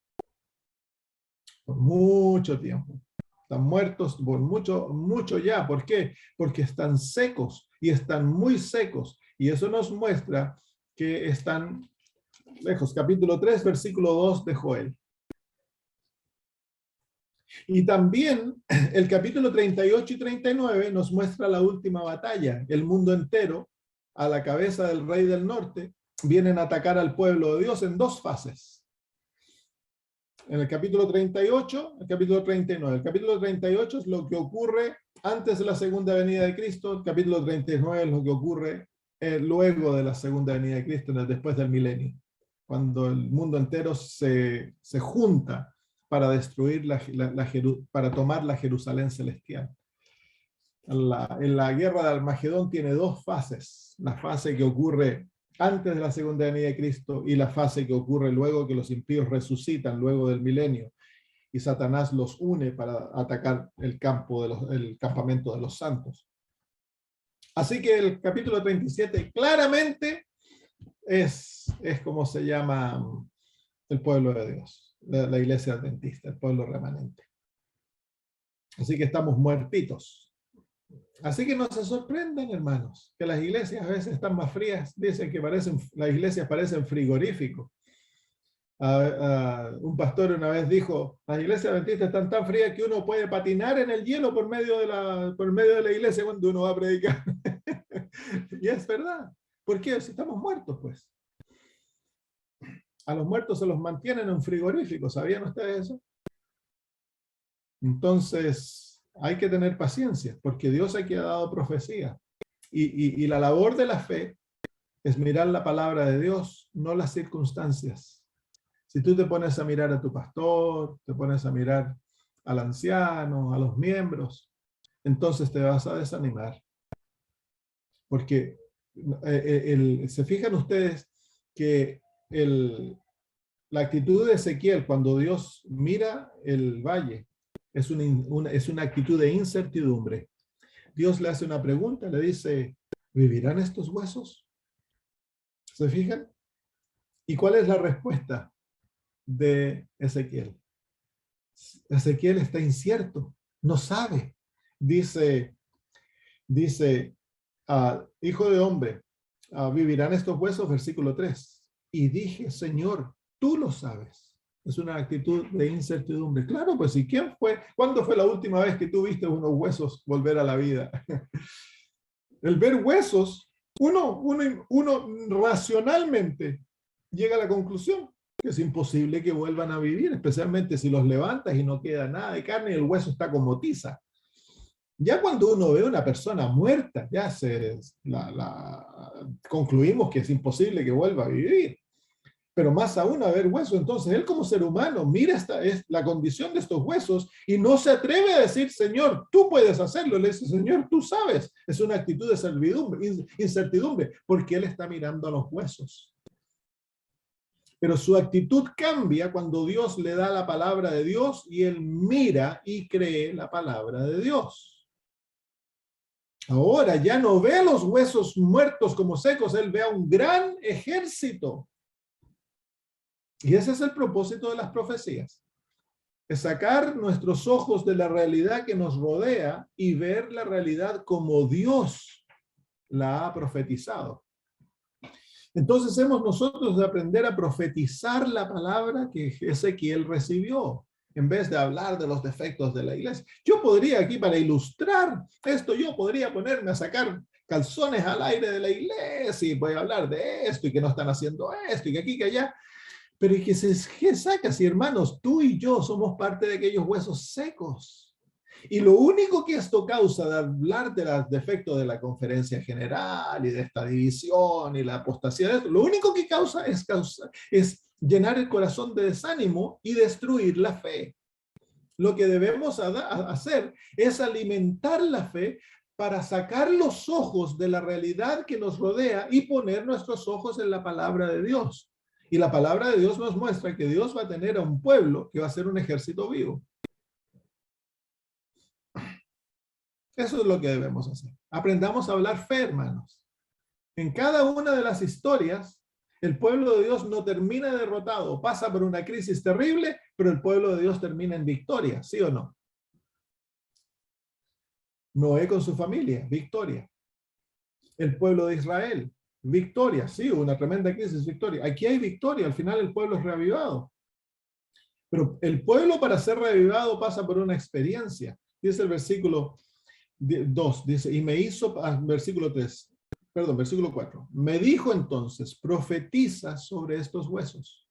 Por mucho tiempo. Están muertos por mucho, mucho ya. ¿Por qué? Porque están secos y están muy secos. Y eso nos muestra que están lejos. Capítulo 3, versículo 2 de Joel. Y también el capítulo 38 y 39 nos muestra la última batalla. El mundo entero, a la cabeza del rey del norte, vienen a atacar al pueblo de Dios en dos fases. En el capítulo 38, el capítulo 39. El capítulo 38 es lo que ocurre antes de la segunda venida de Cristo. El capítulo 39 es lo que ocurre luego de la segunda venida de Cristo, después del milenio, cuando el mundo entero se junta para destruir para tomar la Jerusalén celestial. En la guerra de Armagedón tiene dos fases. La fase que ocurre antes de la segunda venida de Cristo y la fase que ocurre luego que los impíos resucitan luego del milenio y Satanás los une para atacar el campamento de los santos. Así que el capítulo 37 claramente es como se llama el pueblo de Dios, la iglesia adventista, el pueblo remanente. Así que estamos muertitos. Así que no se sorprendan, hermanos, que las iglesias a veces están más frías. Dicen que las iglesias parecen frigoríficos. Un pastor una vez dijo, las iglesias adventistas están tan frías que uno puede patinar en el hielo por medio de la iglesia cuando uno va a predicar. Y es verdad. ¿Por qué? Si estamos muertos, pues. A los muertos se los mantienen en un frigorífico. ¿Sabían ustedes eso? Entonces, hay que tener paciencia, porque Dios aquí ha dado profecía. Y la labor de la fe es mirar la palabra de Dios, no las circunstancias. Si tú te pones a mirar a tu pastor, te pones a mirar al anciano, a los miembros, entonces te vas a desanimar. Porque se fijan ustedes que la actitud de Ezequiel cuando Dios mira el valle es una actitud de incertidumbre. Dios le hace una pregunta, le dice, ¿vivirán estos huesos? ¿Se fijan? ¿Y cuál es la respuesta de Ezequiel? Ezequiel está incierto, no sabe. Dice, hijo de hombre, ¿vivirán estos huesos? Versículo 3. Y dije, Señor, tú lo sabes. Es una actitud de incertidumbre. Claro, pues, ¿y quién fue? ¿Cuándo fue la última vez que tú viste unos huesos volver a la vida? El ver huesos, uno racionalmente llega a la conclusión que es imposible que vuelvan a vivir, especialmente si los levantas y no queda nada de carne y el hueso está como tiza. Ya cuando uno ve a una persona muerta, ya concluimos que es imposible que vuelva a vivir. Pero más aún a ver huesos. Entonces él como ser humano mira la condición de estos huesos y no se atreve a decir, Señor, tú puedes hacerlo. Le dice, Señor, tú sabes. Es una actitud de servidumbre, incertidumbre, porque él está mirando a los huesos. Pero su actitud cambia cuando Dios le da la palabra de Dios y él mira y cree la palabra de Dios. Ahora ya no ve a los huesos muertos como secos, él ve a un gran ejército. Y ese es el propósito de las profecías. Es sacar nuestros ojos de la realidad que nos rodea y ver la realidad como Dios la ha profetizado. Entonces hemos nosotros de aprender a profetizar la palabra que Ezequiel recibió, en vez de hablar de los defectos de la iglesia. Yo podría aquí, para ilustrar esto, yo podría ponerme a sacar calzones al aire de la iglesia y voy a hablar de esto y que no están haciendo esto y que aquí, que allá. Pero ¿qué saca si, hermanos, tú y yo somos parte de aquellos huesos secos? Y lo único que esto causa de hablar de los defectos de la conferencia general y de esta división y la apostasía, lo único que es llenar el corazón de desánimo y destruir la fe. Lo que debemos hacer es alimentar la fe para sacar los ojos de la realidad que nos rodea y poner nuestros ojos en la palabra de Dios. Y la palabra de Dios nos muestra que Dios va a tener a un pueblo que va a ser un ejército vivo. Eso es lo que debemos hacer. Aprendamos a hablar fe, hermanos. En cada una de las historias, el pueblo de Dios no termina derrotado, pasa por una crisis terrible, pero el pueblo de Dios termina en victoria, ¿sí o no? Noé con su familia, victoria. El pueblo de Israel, victoria, sí, una tremenda crisis, victoria. Aquí hay victoria, al final el pueblo es reavivado. Pero el pueblo para ser reavivado pasa por una experiencia. Dice el versículo 2, dice, y me hizo, versículo 3, perdón, versículo 4, me dijo entonces, profetiza sobre estos huesos.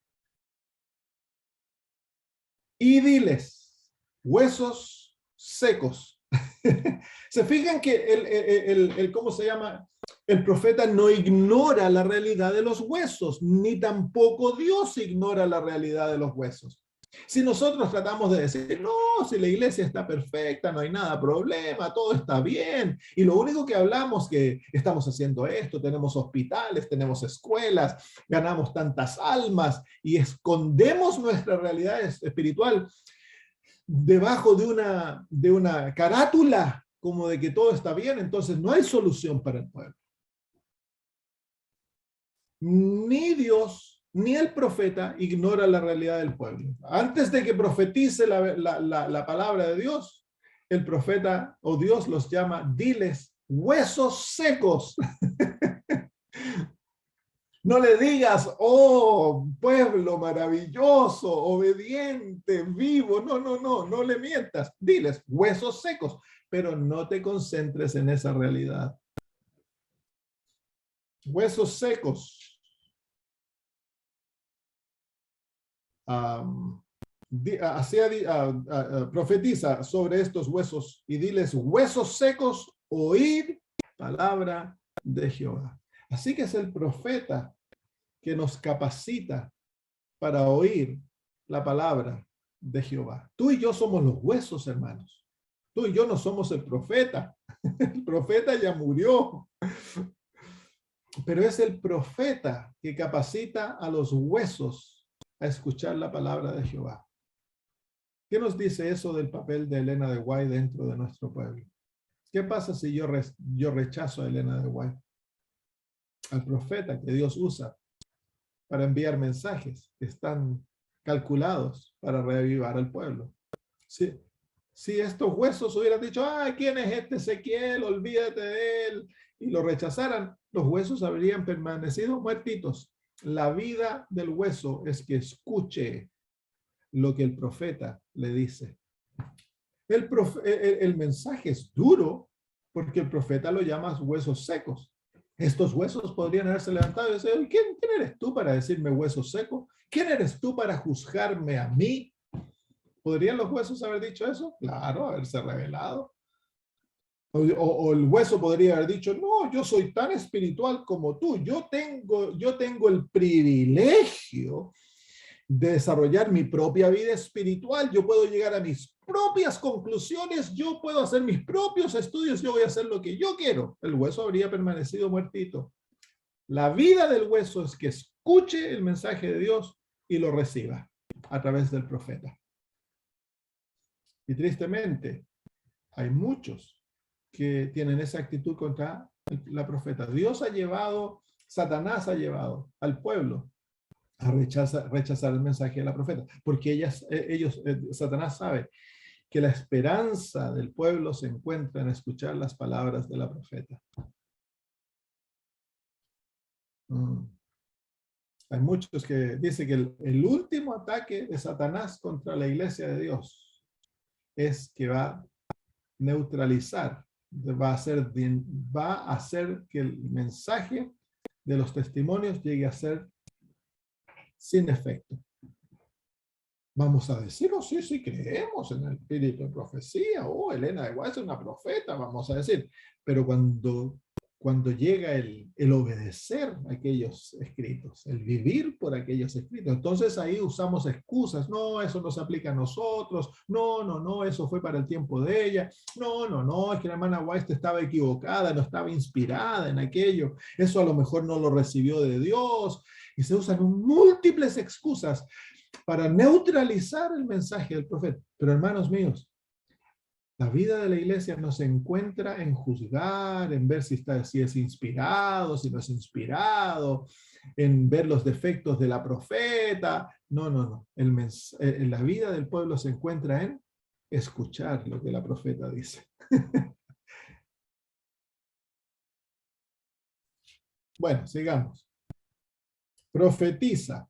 Y diles, huesos secos. Se fijan que ¿cómo se llama? El profeta no ignora la realidad de los huesos, ni tampoco Dios ignora la realidad de los huesos. Si nosotros tratamos de decir, no, si la iglesia está perfecta, no hay nada problema, todo está bien, y lo único que hablamos que estamos haciendo esto, tenemos hospitales, tenemos escuelas, ganamos tantas almas, y escondemos nuestra realidad espiritual debajo de una carátula, como de que todo está bien, entonces no hay solución para el pueblo. Ni Dios ni el profeta ignora la realidad del pueblo. Antes de que profetice la palabra de Dios, el profeta o Dios los llama, diles, huesos secos. No le digas, oh, pueblo maravilloso, obediente, vivo. No, no, no, no le mientas. Diles, huesos secos, pero no te concentres en esa realidad. Huesos secos. Profetiza sobre estos huesos y diles, huesos secos, oíd palabra de Jehová. Así que es el profeta que nos capacita para oír la palabra de Jehová. Tú y yo somos los huesos, hermanos. Tú y yo no somos el profeta. El profeta ya murió. Pero es el profeta que capacita a los huesos a escuchar la palabra de Jehová. ¿Qué nos dice eso del papel de Elena de White dentro de nuestro pueblo? ¿Qué pasa si yo rechazo a Elena de White? Al profeta que Dios usa para enviar mensajes que están calculados para reavivar al pueblo. Si estos huesos hubieran dicho, ¿quién es este Ezequiel? Olvídate de él, y lo rechazaran, los huesos habrían permanecido muertitos. La vida del hueso es que escuche lo que el profeta le dice. El mensaje es duro porque el profeta lo llama huesos secos. Estos huesos podrían haberse levantado y decir, ¿quién eres tú para decirme huesos secos? ¿Quién eres tú para juzgarme a mí? ¿Podrían los huesos haber dicho eso? Claro, haberse revelado. O el hueso podría haber dicho, no, yo soy tan espiritual como tú. Yo tengo el privilegio de desarrollar mi propia vida espiritual. Yo puedo llegar a mis propias conclusiones. Yo puedo hacer mis propios estudios. Yo voy a hacer lo que yo quiero. El hueso habría permanecido muertito. La vida del hueso es que escuche el mensaje de Dios y lo reciba a través del profeta. Y tristemente, hay muchos que tienen esa actitud contra la profeta. Satanás ha llevado al pueblo a rechazar el mensaje de la profeta, porque Satanás sabe que la esperanza del pueblo se encuentra en escuchar las palabras de la profeta. Hay muchos que dicen que el último ataque de Satanás contra la iglesia de Dios es que va a neutralizar, va a hacer que el mensaje de los testimonios llegue a ser sin efecto. Vamos a decir, oh, sí, sí, creemos en el espíritu de profecía. Oh, Elena de White es una profeta, vamos a decir. Pero cuando llega el obedecer aquellos escritos, el vivir por aquellos escritos, entonces ahí usamos excusas. No, eso no se aplica a nosotros. No, no, no, eso fue para el tiempo de ella. No, no, no, es que la hermana White estaba equivocada, no estaba inspirada en aquello. Eso a lo mejor no lo recibió de Dios. Y se usan múltiples excusas para neutralizar el mensaje del profeta. Pero hermanos míos, la vida de la iglesia no se encuentra en juzgar, en ver si es inspirado, si no es inspirado, en ver los defectos de la profeta. No, no, no. La vida del pueblo se encuentra en escuchar lo que la profeta dice. Bueno, sigamos. Profetiza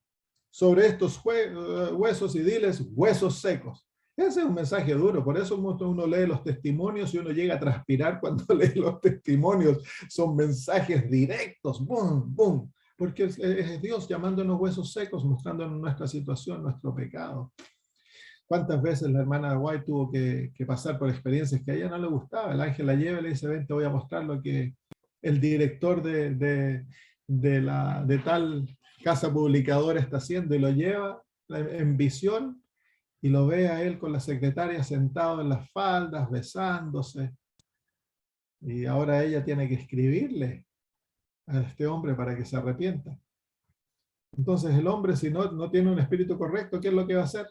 sobre estos huesos y diles huesos secos. Ese es un mensaje duro, por eso uno lee los testimonios y uno llega a transpirar cuando lee los testimonios. Son mensajes directos, boom, boom, porque es Dios llamándonos huesos secos, mostrándonos nuestra situación, nuestro pecado. ¿Cuántas veces la hermana White tuvo que pasar por experiencias que a ella no le gustaba? El ángel la lleva y le dice, ven, te voy a mostrar lo que el director de tal casa publicadora está haciendo, y lo lleva en visión y lo ve a él con la secretaria sentado en las faldas, besándose. Y ahora ella tiene que escribirle a este hombre para que se arrepienta. Entonces el hombre, si no tiene un espíritu correcto, ¿qué es lo que va a hacer?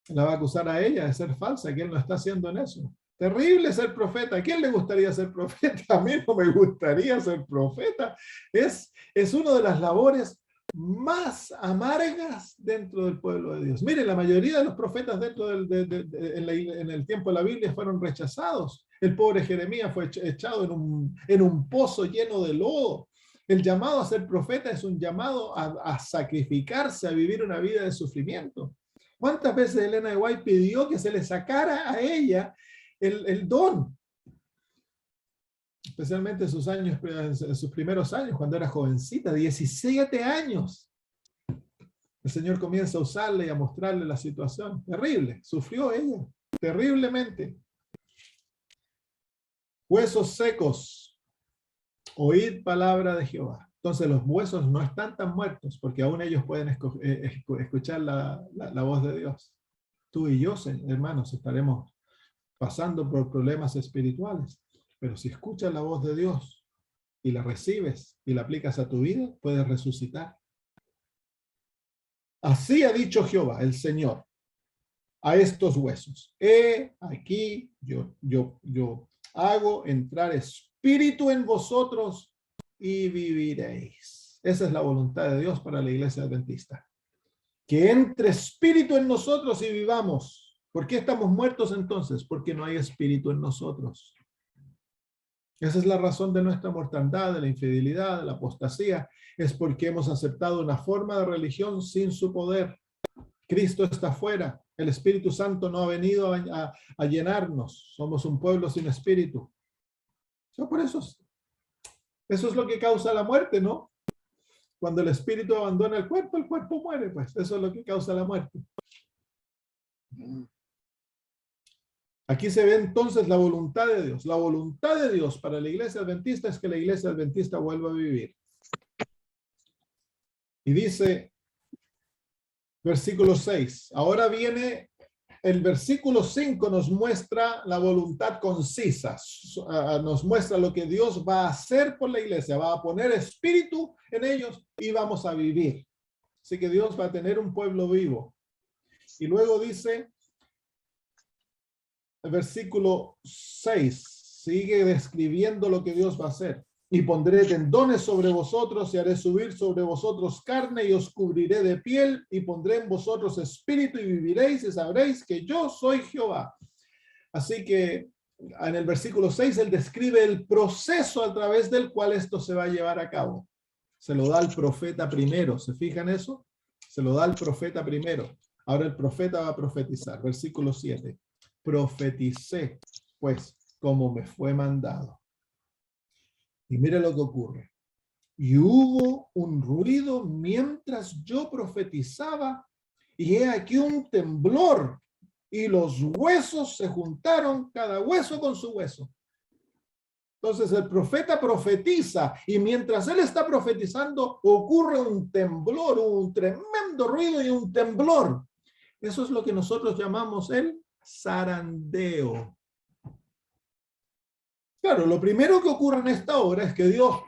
La va a acusar a ella de ser falsa, que él no está haciendo en eso. Terrible ser profeta. ¿A quién le gustaría ser profeta? A mí no me gustaría ser profeta. Es una de las labores más amargas dentro del pueblo de Dios. Mire, la mayoría de los profetas dentro en el tiempo de la Biblia fueron rechazados. El pobre Jeremías fue echado en un pozo lleno de lodo. El llamado a ser profeta es un llamado a sacrificarse, a vivir una vida de sufrimiento. ¿Cuántas veces Elena de White pidió que se le sacara a ella el don? Especialmente en sus primeros años, cuando era jovencita, 17 años. El Señor comienza a usarle y a mostrarle la situación. Terrible, sufrió ella, terriblemente. Huesos secos, oíd palabra de Jehová. Entonces los huesos no están tan muertos, porque aún ellos pueden escuchar la voz de Dios. Tú y yo, hermanos, estaremos pasando por problemas espirituales, pero si escuchas la voz de Dios y la recibes y la aplicas a tu vida, puedes resucitar. Así ha dicho Jehová, el Señor, a estos huesos. Aquí yo hago entrar espíritu en vosotros y viviréis. Esa es la voluntad de Dios para la iglesia adventista. Que entre espíritu en nosotros y vivamos. ¿Por qué estamos muertos entonces? Porque no hay espíritu en nosotros. Esa es la razón de nuestra mortandad, de la infidelidad, de la apostasía. Es porque hemos aceptado una forma de religión sin su poder. Cristo está fuera. El Espíritu Santo no ha venido a llenarnos. Somos un pueblo sin espíritu. Por eso es lo que causa la muerte, ¿no? Cuando el espíritu abandona el cuerpo muere, pues. Eso es lo que causa la muerte. Aquí se ve entonces la voluntad de Dios. La voluntad de Dios para la iglesia adventista es que la iglesia adventista vuelva a vivir. Y dice, versículo 6. Ahora viene el versículo 5, nos muestra la voluntad concisa. Nos muestra lo que Dios va a hacer por la iglesia. Va a poner espíritu en ellos y vamos a vivir. Así que Dios va a tener un pueblo vivo. Y luego dice, el versículo 6 sigue describiendo lo que Dios va a hacer. Y pondré tendones sobre vosotros y haré subir sobre vosotros carne y os cubriré de piel y pondré en vosotros espíritu y viviréis y sabréis que yo soy Jehová. Así que en el versículo 6 él describe el proceso a través del cual esto se va a llevar a cabo. Se lo da al profeta primero. ¿Se fijan eso? Se lo da al profeta primero. Ahora el profeta va a profetizar. Versículo 7. Profeticé, pues, como me fue mandado. Y mire lo que ocurre. Y hubo un ruido mientras yo profetizaba, y he aquí un temblor, y los huesos se juntaron, cada hueso con su hueso. Entonces el profeta profetiza, y mientras él está profetizando, ocurre un temblor, un tremendo ruido y un temblor. Eso es lo que nosotros llamamos el zarandeo. Claro, lo primero que ocurre en esta hora es que Dios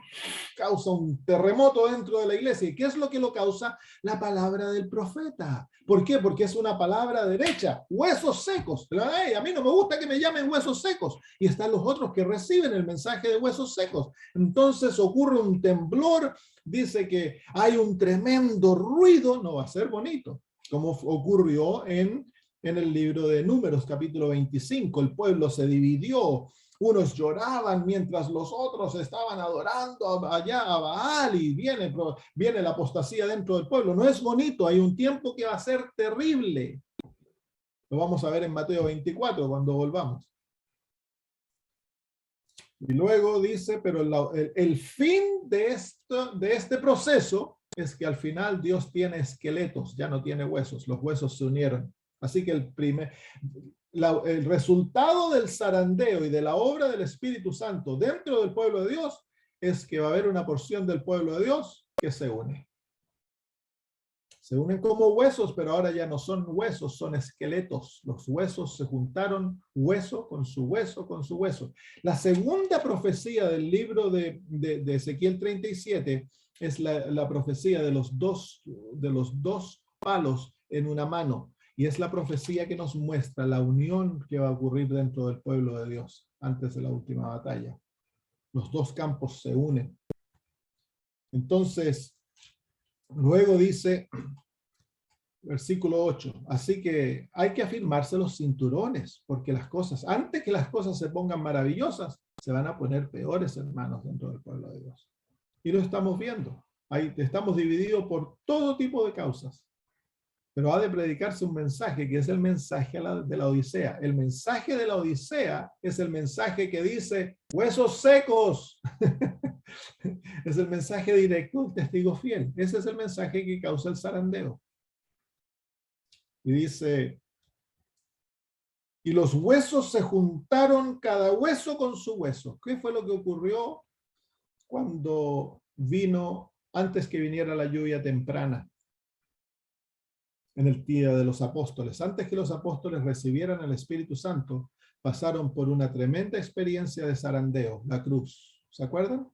causa un terremoto dentro de la iglesia. ¿Y qué es lo que lo causa? La palabra del profeta. ¿Por qué? Porque es una palabra derecha, huesos secos. Ay, a mí no me gusta que me llamen huesos secos. Y están los otros que reciben el mensaje de huesos secos. Entonces ocurre un temblor, dice que hay un tremendo ruido, no va a ser bonito, como ocurrió en el libro de Números, capítulo 25. El pueblo se dividió. Unos lloraban mientras los otros estaban adorando allá a Baal, y viene la apostasía dentro del pueblo. No es bonito, hay un tiempo que va a ser terrible. Lo vamos a ver en Mateo 24 cuando volvamos. Y luego dice, pero el fin de este proceso es que al final Dios tiene esqueletos, ya no tiene huesos, los huesos se unieron. Así que el resultado del zarandeo y de la obra del Espíritu Santo dentro del pueblo de Dios es que va a haber una porción del pueblo de Dios que se une. Se unen como huesos, pero ahora ya no son huesos, son esqueletos. Los huesos se juntaron, hueso con su hueso con su hueso. La segunda profecía del libro de Ezequiel 37 es la profecía de los dos palos en una mano. Y es la profecía que nos muestra la unión que va a ocurrir dentro del pueblo de Dios antes de la última batalla. Los dos campos se unen. Entonces, luego dice, versículo 8, así que hay que afirmarse los cinturones, porque antes que las cosas se pongan maravillosas, se van a poner peores, hermanos, dentro del pueblo de Dios. Y lo estamos viendo. Ahí estamos divididos por todo tipo de causas. Pero ha de predicarse un mensaje que es el mensaje de la Odisea. El mensaje de la Odisea es el mensaje que dice, huesos secos. Es el mensaje directo del testigo fiel. Ese es el mensaje que causa el zarandeo. Y dice, y los huesos se juntaron, cada hueso con su hueso. ¿Qué fue lo que ocurrió cuando antes que viniera la lluvia temprana? En el día de los apóstoles, antes que los apóstoles recibieran el Espíritu Santo, pasaron por una tremenda experiencia de zarandeo, la cruz. ¿Se acuerdan?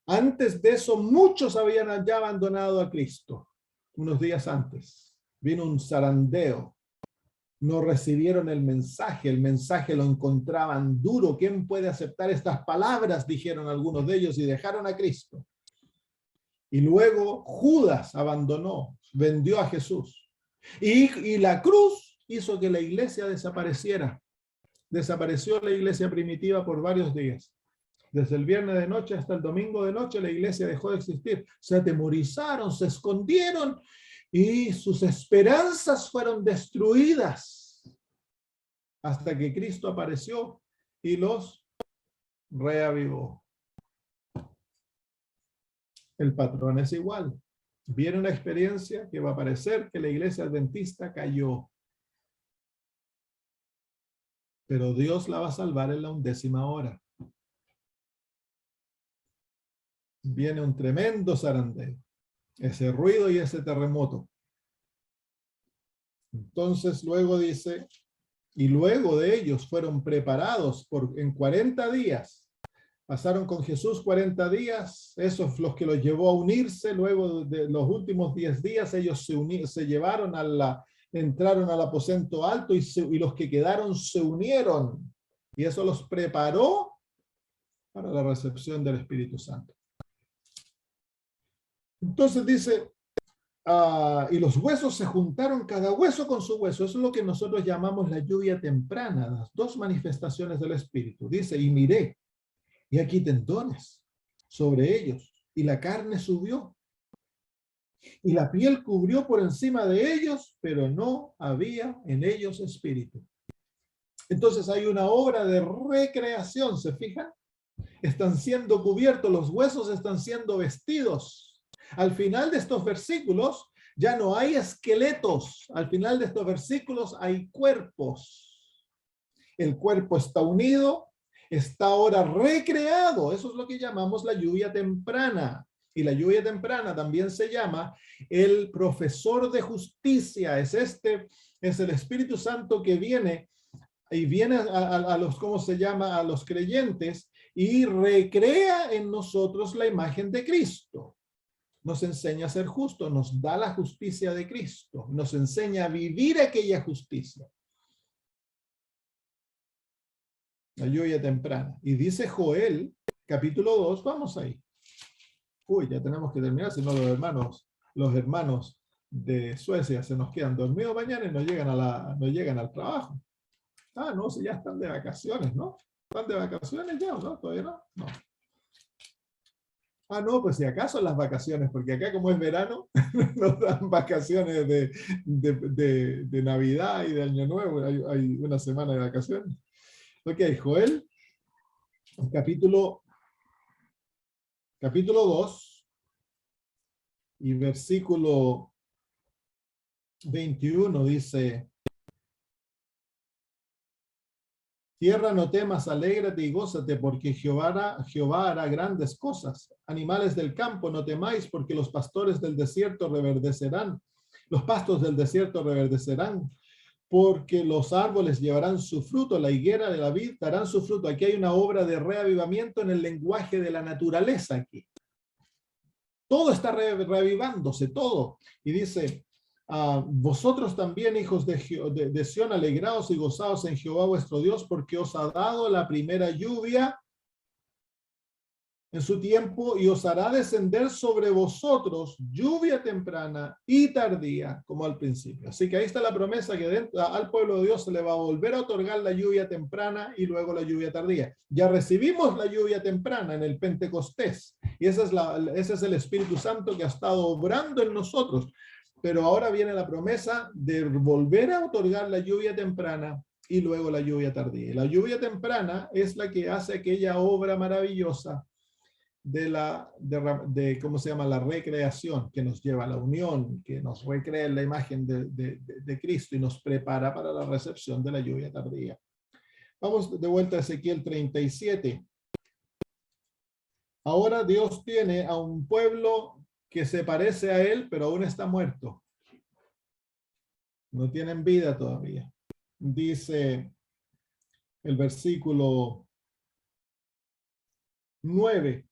Antes de eso, muchos habían ya abandonado a Cristo. Unos días antes, vino un zarandeo. No recibieron el mensaje lo encontraban duro. ¿Quién puede aceptar estas palabras? Dijeron algunos de ellos y dejaron a Cristo. Y luego Judas abandonó, vendió a Jesús. Y la cruz hizo que la iglesia desapareciera. Desapareció la iglesia primitiva por varios días. Desde el viernes de noche hasta el domingo de noche la iglesia dejó de existir. Se atemorizaron, se escondieron y sus esperanzas fueron destruidas hasta que Cristo apareció y los reavivó. El patrón es igual. Viene una experiencia que va a parecer que la iglesia adventista cayó. Pero Dios la va a salvar en la 11ª hora. Viene un tremendo zarandeo. Ese ruido y ese terremoto. Entonces luego dice, y luego de ellos fueron preparados en 40 días. Pasaron con Jesús 40 días, esos los que los llevó a unirse. Luego de los últimos 10 días, ellos se llevaron entraron al aposento alto y los que quedaron se unieron. Y eso los preparó para la recepción del Espíritu Santo. Entonces dice, y los huesos se juntaron, cada hueso con su hueso. Eso es lo que nosotros llamamos la lluvia temprana, las dos manifestaciones del Espíritu. Dice, y miré, y aquí tendones sobre ellos, y la carne subió, y la piel cubrió por encima de ellos, pero no había en ellos espíritu. Entonces hay una obra de recreación, ¿se fijan? Están siendo cubiertos, los huesos están siendo vestidos. Al final de estos versículos Ya no hay esqueletos. Al final de estos versículos hay cuerpos. El cuerpo está unido, está ahora recreado. Eso es lo que llamamos la lluvia temprana. Y la lluvia temprana también se llama el profesor de justicia. Es el Espíritu Santo que viene y viene a los, ¿cómo se llama? A los creyentes y recrea en nosotros la imagen de Cristo. Nos enseña a ser justos, nos da la justicia de Cristo, nos enseña a vivir aquella justicia. La lluvia temprana. Y dice Joel, capítulo 2, vamos ahí. Uy, ya tenemos que terminar, si no los hermanos de Suecia se nos quedan dormidos mañana y no llegan al trabajo. Ah, no, si ya están de vacaciones, ¿no? ¿Están de vacaciones ya o no? ¿Todavía no? No. Ah, no, pues si acaso las vacaciones, porque acá como es verano, nos dan vacaciones de Navidad y de Año Nuevo, hay una semana de vacaciones. Ok, Joel, capítulo 2 y versículo 21 dice: Tierra, no temas, alégrate y gózate, porque Jehová hará grandes cosas. Animales del campo, no temáis, porque los pastores del desierto reverdecerán. Los pastos del desierto reverdecerán, porque los árboles llevarán su fruto, la higuera de la vid darán su fruto. Aquí hay una obra de reavivamiento en el lenguaje de la naturaleza aquí. Todo está reavivándose, todo. Y dice: vosotros también, hijos de Sión, alegraos y gozaos en Jehová vuestro Dios, porque os ha dado la primera lluvia en su tiempo y os hará descender sobre vosotros lluvia temprana y tardía, como al principio. Así que ahí está la promesa que al pueblo de Dios se le va a volver a otorgar la lluvia temprana y luego la lluvia tardía. Ya recibimos la lluvia temprana en el Pentecostés y ese es el Espíritu Santo que ha estado obrando en nosotros. Pero ahora viene la promesa de volver a otorgar la lluvia temprana y luego la lluvia tardía. La lluvia temprana es la que hace aquella obra maravillosa ¿cómo se llama? La recreación, que nos lleva a la unión, que nos recrea en la imagen de Cristo y nos prepara para la recepción de la lluvia tardía. Vamos de vuelta a Ezequiel 37. Ahora Dios tiene a un pueblo que se parece a él, pero aún está muerto. No tienen vida todavía. Dice el versículo 9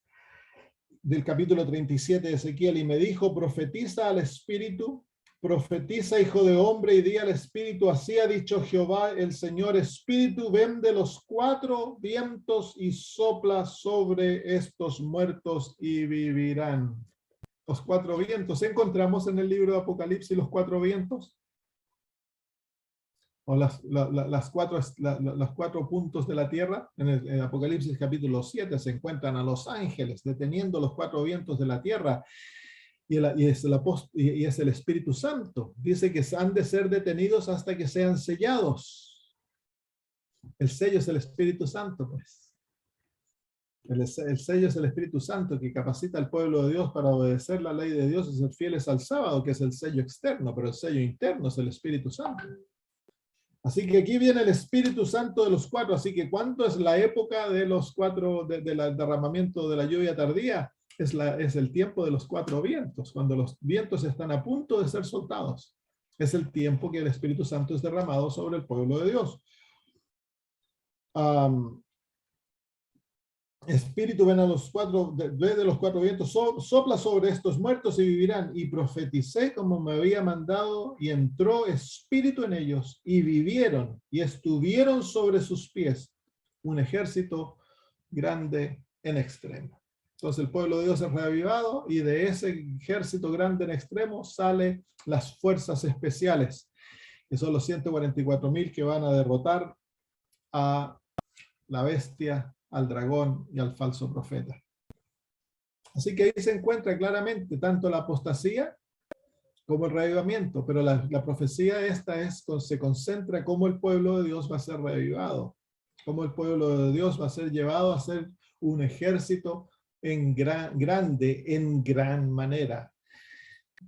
del capítulo 37 de Ezequiel: y me dijo, profetiza al Espíritu, profetiza, hijo de hombre, y di al Espíritu, así ha dicho Jehová el Señor, Espíritu, ven de los 4 vientos y sopla sobre estos muertos y vivirán. Los 4 vientos, ¿encontramos en el libro de Apocalipsis los 4 vientos? O los 4 puntos de la tierra. En Apocalipsis capítulo 7 se encuentran a los ángeles deteniendo los 4 vientos de la tierra, y es el Espíritu Santo. Dice que han de ser detenidos hasta que sean sellados. El sello es el Espíritu Santo, pues. El sello es el Espíritu Santo que capacita al pueblo de Dios para obedecer la ley de Dios y ser fieles al sábado, que es el sello externo, pero el sello interno es el Espíritu Santo. Así que aquí viene el Espíritu Santo de los 4. Así que ¿cuánto es la época de los 4, del derramamiento de la lluvia tardía? Es el tiempo de los 4 vientos, cuando los vientos están a punto de ser soltados. Es el tiempo que el Espíritu Santo es derramado sobre el pueblo de Dios. Espíritu, ven a los 4, de los 4 vientos, sopla sobre estos muertos y vivirán. Y profeticé como me había mandado, y entró espíritu en ellos, y vivieron, y estuvieron sobre sus pies un ejército grande en extremo. Entonces el pueblo de Dios es reavivado, y de ese ejército grande en extremo salen las fuerzas especiales, que son los 144,000 que van a derrotar a la bestia, al dragón y al falso profeta. Así que ahí se encuentra claramente tanto la apostasía como el reavivamiento, pero la profecía se concentra cómo el pueblo de Dios va a ser reavivado, cómo el pueblo de Dios va a ser llevado a ser un ejército grande, en gran manera.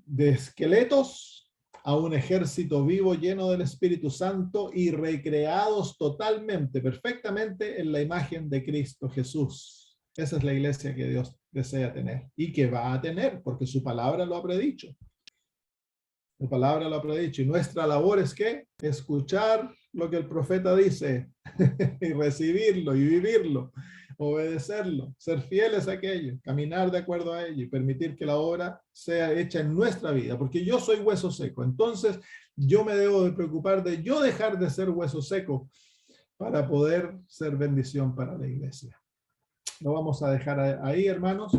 de esqueletos a un ejército vivo lleno del Espíritu Santo y recreados totalmente, perfectamente en la imagen de Cristo Jesús. Esa es la iglesia que Dios desea tener y que va a tener, porque su palabra lo ha predicho. Su palabra lo ha predicho. Y nuestra labor es ¿qué? Escuchar lo que el profeta dice y recibirlo y vivirlo, obedecerlo, ser fieles a aquello, caminar de acuerdo a ello y permitir que la obra sea hecha en nuestra vida, porque yo soy hueso seco. Entonces yo me debo de preocupar de yo dejar de ser hueso seco para poder ser bendición para la iglesia. Lo vamos a dejar ahí, hermanos.